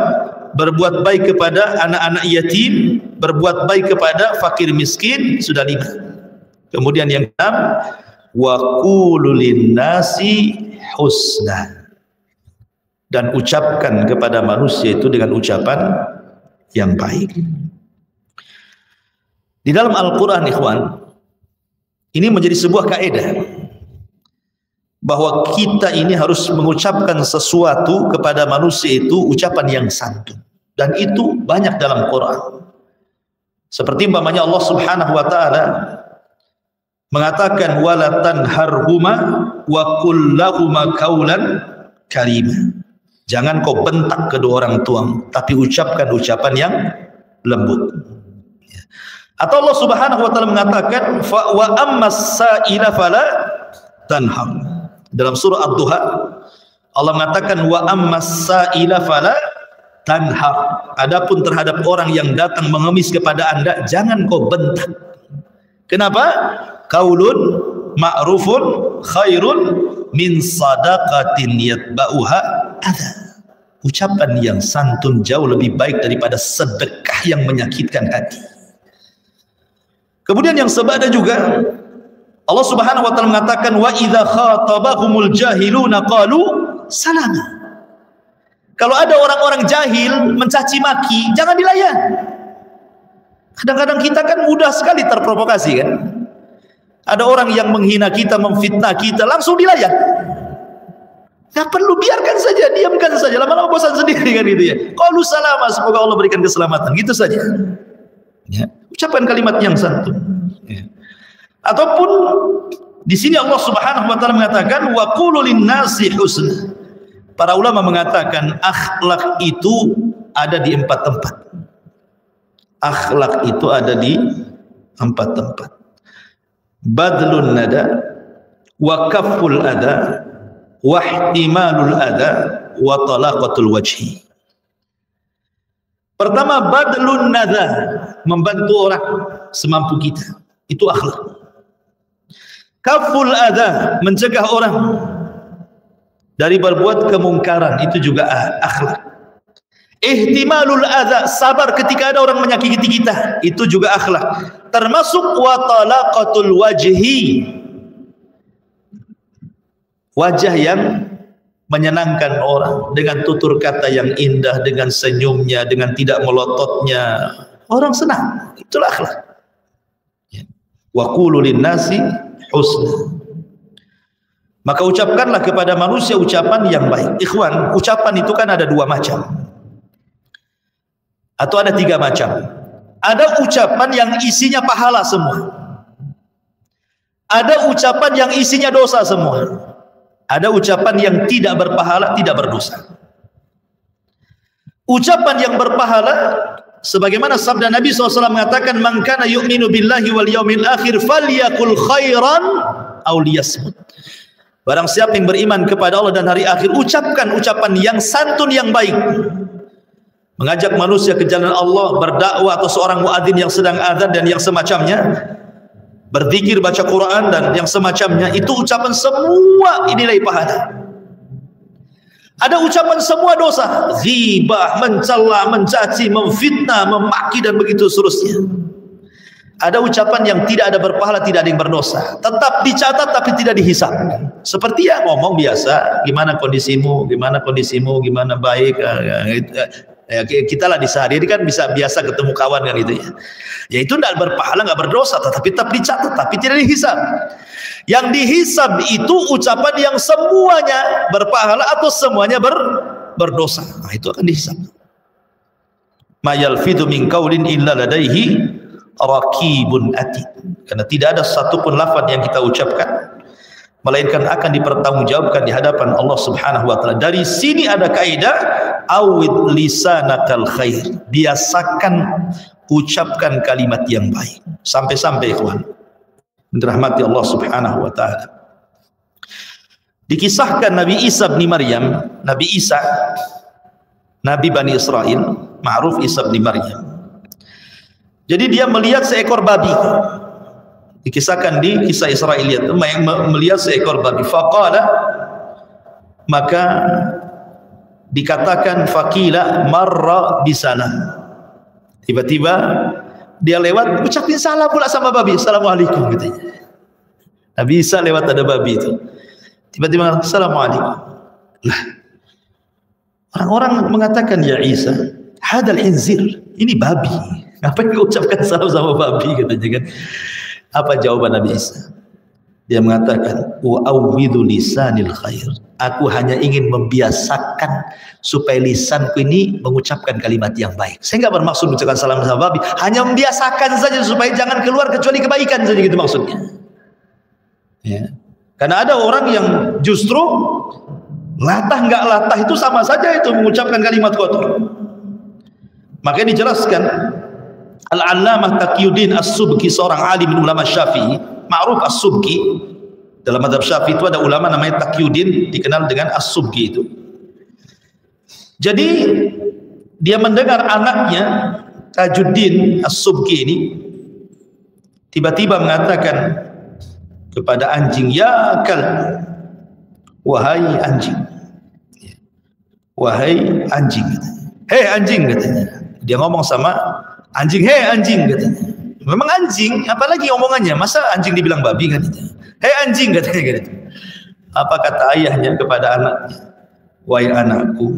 berbuat baik kepada anak-anak yatim, berbuat baik kepada fakir miskin, sudah 5. Kemudian yang 6, wa qulu linnasi husna, dan ucapkan kepada manusia itu dengan ucapan yang baik. Di dalam Al-Quran, ikhwan, ini menjadi sebuah kaidah bahwa kita ini harus mengucapkan sesuatu kepada manusia itu ucapan yang santun, dan itu banyak dalam Quran. Seperti umpamanya Allah Subhanahu Wa Taala mengatakan, wala tanharhuma wa qul lahuma qaulan karima. Jangan kau bentak kedua orang tuamu, tapi ucapkan ucapan yang lembut. Atau Allah Subhanahu Wa Taala mengatakan, fa wa ammas sa'ila fala tanhar. Dalam surah Ad-Duha Allah mengatakan wa ammas sa'ila fala tanhar. Adapun terhadap orang yang datang mengemis kepada Anda, jangan kau bentak. Kenapa? Qaulun ma'rufun khairun min sadaqatin yatba'uha adza. Ucapan yang santun jauh lebih baik daripada sedekah yang menyakitkan hati. Kemudian yang sebada juga Allah Subhanahu wa taala mengatakan wa idza khatabahumul jahiluna qalu salama. Kalau ada orang-orang jahil mencaci maki, jangan dilayan. Kadang-kadang kita kan mudah sekali terprovokasi kan. Ada orang yang menghina kita, memfitnah kita, langsung dilayan. Tidak perlu, biarkan saja, diamkan saja. Lama-lama bosan sendiri kan gitu ya. Qalu salama, semoga Allah berikan keselamatan. Gitu saja. Ya. Ucapkan kalimat yang santun. Ya. Ataupun di sini Allah Subhanahu wa taala mengatakan wa qulu lin-nasi husna. Para ulama mengatakan akhlak itu ada di 4 tempat. Akhlak itu ada di 4 tempat. Badlun nada wa kafful ada wa ihtimalul ada wa talaqatul wajhi. Pertama, badlun nada, membantu orang semampu kita, itu akhlak. Kafful ada, mencegah orang dari berbuat kemungkaran, itu juga akhlak. Ihtimalul adza, sabar ketika ada orang menyakiti kita, itu juga akhlak. Termasuk wa talaqatul wajhi, wajah yang menyenangkan orang dengan tutur kata yang indah, dengan senyumnya, dengan tidak melototnya, orang senang. Itulah akhlak. Wa qulu lin-nasi husna. Maka ucapkanlah kepada manusia ucapan yang baik. Ikhwan, ucapan itu kan ada 2 macam. Atau ada 3 macam. Ada ucapan yang isinya pahala semua. Ada ucapan yang isinya dosa semua. Ada ucapan yang tidak berpahala, tidak berdosa. Ucapan yang berpahala, sebagaimana sabda Nabi SAW mengatakan, man kana yu'minu billahi wal yaumil akhir falyakul khairan aw liyasmut. Barang siapa yang beriman kepada Allah dan hari akhir, ucapkan ucapan yang santun, yang baik. Mengajak manusia ke jalan Allah, berdakwah, atau seorang muadzin yang sedang azan dan yang semacamnya, berzikir, baca Quran dan yang semacamnya, itu ucapan semua nilai pahala. Ada ucapan semua dosa, ghibah, mencela, mencaci, memfitnah, memaki dan begitu seterusnya. Ada ucapan yang tidak ada berpahala, tidak ada yang berdosa, tetap dicatat tapi tidak dihisab. Seperti yang ngomong biasa, gimana kondisimu, gimana baik, ya, kita lah di sehari ini kan bisa biasa ketemu kawan kan gitu ya. Ya itu tidak berpahala, nggak berdosa, tetapi tetap dicatat tapi tidak dihisab. Yang dihisab itu ucapan yang semuanya berpahala atau semuanya berdosa. Nah, itu akan dihisab. Ma yalfidu min qaulin illa ladaihi raqibun atid. Karena tidak ada satupun lafaz yang kita ucapkan melainkan akan dipertanggungjawabkan di hadapan Allah Subhanahu wa taala. Dari sini ada kaidah awid lisanakal khair. Biasakan ucapkan kalimat yang baik. Sampai-sampai ikhwan dirahmati Allah Subhanahu wa taala. Dikisahkan Nabi Isa bin Maryam, Nabi Isa, Nabi Bani Israel, ma'ruf Isa bin Maryam. Jadi dia melihat seekor babi. Dikisahkan di kisah Israiliyat, melihat seekor babi. Faqala, maka dikatakan faqila marra bisalam. Tiba-tiba dia lewat, ucapin salam pula sama babi. Assalamualaikum katanya. Nabi Isa lewat ada babi itu. Tiba-tiba assalamualaikum. Lah, orang-orang mengatakan ya Isa, hadal khinzir, ini babi. Ngapain kau ucapkan salam sama babi katanya kan? Apa jawaban Nabi Isa? Dia mengatakan wa awwidhu lisanil khair. Aku hanya ingin membiasakan supaya lisanku ini mengucapkan kalimat yang baik. Saya enggak bermaksud mengucapkan salam sama babi, hanya membiasakan saja supaya jangan keluar kecuali kebaikan saja, gitu maksudnya. Ya. Karena ada orang yang justru latah enggak latah itu sama saja, itu mengucapkan kalimat kotor. Makanya dijelaskan Al-Allamah Taqiyuddin As-Subki, seorang alim ulama Syafi'i, ma'ruf As-Subki, Dalam mazhab Syafi'i itu ada ulama namanya Taqiyuddin, dikenal dengan As-Subki itu. Jadi dia mendengar anaknya Tajuddin As-Subki ini tiba-tiba mengatakan kepada anjing, ya kal, wahai anjing, wahai anjing, hei anjing katanya. Dia ngomong sama anjing, hei anjing katanya. Memang anjing, apalagi omongannya, masa anjing dibilang babi kan? Hei anjing katanya gitu. Apa kata ayahnya kepada anaknya? Wahai anakku,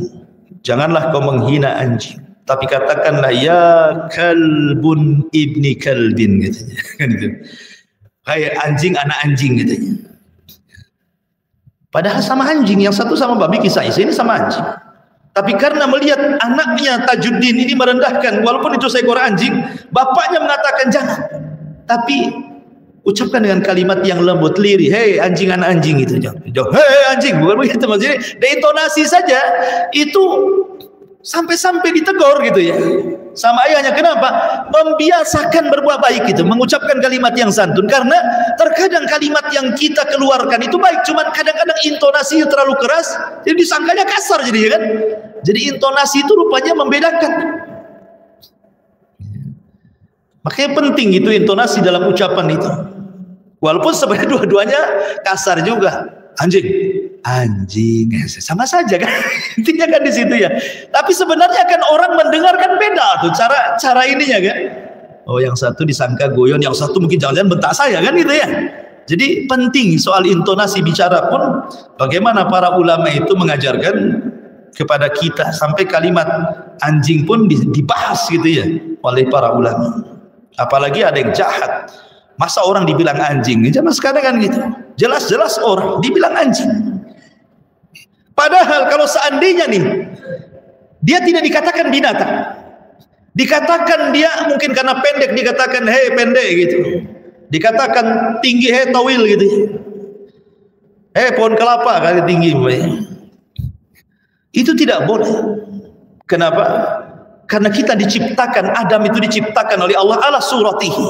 janganlah kau menghina anjing, tapi katakanlah ya kalbun ibni kalbin katanya. Kan itu. Hai anjing anak anjing katanya. Padahal sama anjing, yang satu sama babi kisah ini sama anjing. Tapi karena melihat anaknya Tajuddin ini merendahkan, walaupun itu seekor anjing, bapaknya mengatakan jangan. Tapi ucapkan dengan kalimat yang lembut, lirih, hei anjing anak anjing itu, hei anjing, bukan begitu maksudnya. Intonasi saja itu sampai-sampai ditegur gitu ya sama ayahnya. Kenapa? Membiasakan berbuat baik gitu, mengucapkan kalimat yang santun. Karena terkadang kalimat yang kita keluarkan itu baik, cuman kadang-kadang intonasinya terlalu keras, jadi disangkanya kasar jadi kan. Jadi intonasi itu rupanya membedakan. Makanya penting itu intonasi dalam ucapan itu. Walaupun sebenarnya dua-duanya kasar juga. Anjing, anjing, sama saja kan. Intinya kan di situ ya. Tapi sebenarnya kan orang mendengarkan beda tuh cara ininya kan. Oh yang satu disangka guyon, yang satu mungkin jangan-jangan bentak saya kan gitu ya. Jadi penting soal intonasi bicara pun bagaimana para ulama itu mengajarkan kepada kita, sampai kalimat anjing pun dibahas gitu ya oleh para ulama. Apalagi ada yang jahat, masa orang dibilang anjing? Zaman sekarang kan gitu, jelas-jelas orang dibilang anjing. Padahal kalau seandainya nih dia tidak dikatakan binatang, dikatakan dia mungkin karena pendek dikatakan hei pendek gitu, dikatakan tinggi hei tawil gitu, hei pohon kelapa kali tinggi, itu tidak boleh. Kenapa? Karena kita diciptakan, Adam itu diciptakan oleh Allah ala suratihi,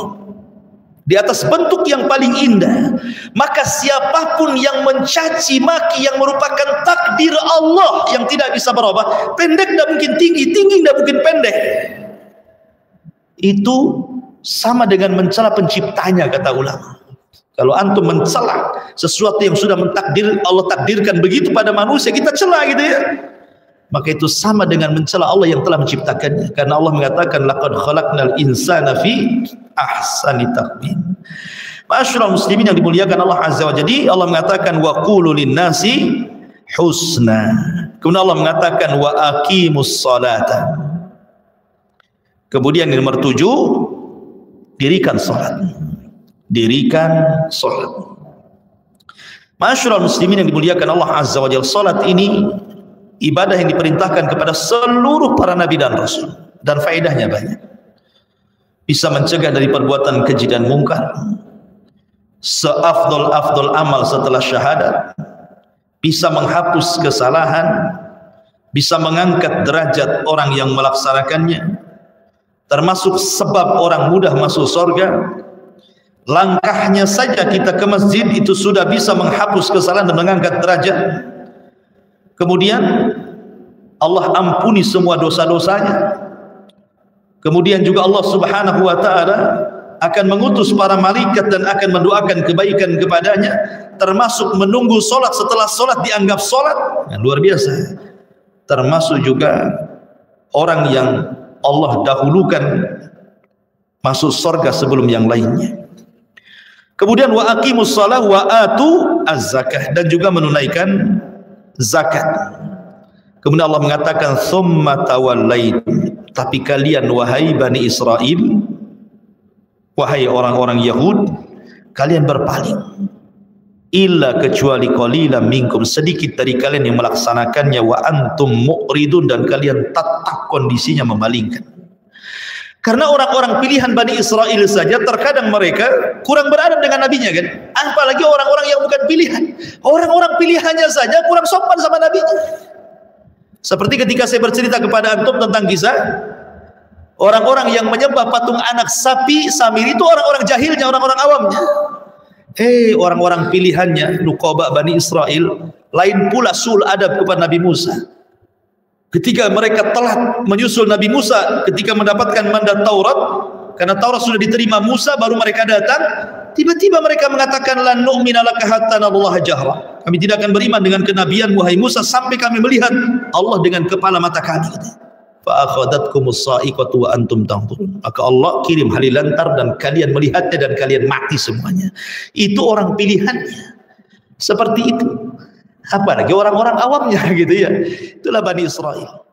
di atas bentuk yang paling indah. Maka siapapun yang mencaci maki yang merupakan takdir Allah yang tidak bisa berubah, pendek tidak mungkin tinggi, tinggi tidak mungkin pendek, itu sama dengan mencela penciptanya kata ulama. Kalau antum mencela sesuatu yang sudah Allah takdirkan begitu pada manusia, kita cela gitu ya, maka itu sama dengan mencela Allah yang telah menciptakannya. Karena Allah mengatakan laqad khalaqnal insana fi ahsani taqwim. Ma'asyiral muslimin yang dimuliakan Allah Azza wa Jalla, Allah mengatakan wa qulu linnasi husna. Kemudian Allah mengatakan wa aqimus salata. Kemudian yang nomor 7, dirikan salat. Dirikan salat. Ma'asyiral muslimin yang dimuliakan Allah Azza wa Jalla, salat ini ibadah yang diperintahkan kepada seluruh para nabi dan rasul, dan faedahnya banyak. Bisa mencegah dari perbuatan keji dan mungkar, seafdol amal setelah syahadat, bisa menghapus kesalahan, bisa mengangkat derajat orang yang melaksanakannya, termasuk sebab orang mudah masuk surga. Langkahnya saja kita ke masjid itu sudah bisa menghapus kesalahan dan mengangkat derajat. Kemudian Allah ampuni semua dosa-dosanya. Kemudian juga Allah Subhanahu wa taala akan mengutus para malaikat dan akan mendoakan kebaikan kepadanya, termasuk menunggu solat setelah solat dianggap solat. Yang luar biasa. Termasuk juga orang yang Allah dahulukan masuk surga sebelum yang lainnya. Kemudian wa aqimus shalah wa atu az-zakah, dan juga menunaikan zakat. Kemudian Allah mengatakan tsumma tawallaitum, tapi kalian wahai Bani Israel, wahai orang-orang Yahud, kalian berpaling. Illa kecuali qalilan minkum, sedikit dari kalian yang melaksanakannya, wa antum mu'ridun, dan kalian tetap kondisinya memalingkan. Karena orang-orang pilihan Bani Israel saja terkadang mereka kurang beradab dengan nabinya kan, apalagi orang-orang yang bukan pilihan. Orang-orang pilihannya saja kurang sopan sama nabinya. Seperti ketika saya bercerita kepada antum tentang kisah orang-orang yang menyembah patung anak sapi Samiri, itu orang-orang jahilnya, orang-orang awamnya. Orang-orang pilihannya Nuqaba Bani Israel lain pula sul adab kepada Nabi Musa. Ketika mereka telat menyusul Nabi Musa ketika mendapatkan mandat Taurat, karena Taurat sudah diterima Musa baru mereka datang, tiba-tiba mereka mengatakan lan nu'mina laka hatta narallaha jahra. Kami tidak akan beriman dengan kenabian wahai Musa sampai kami melihat Allah dengan kepala mata kami. Fa akhadhatkumus sa'iqatu wa antum tanzurun. Maka Allah kirim halilantar dan kalian melihatnya dan kalian mati semuanya. Itu orang pilihannya. Seperti itu. Apa lagi orang-orang awamnya gitu ya. Itulah Bani Israel.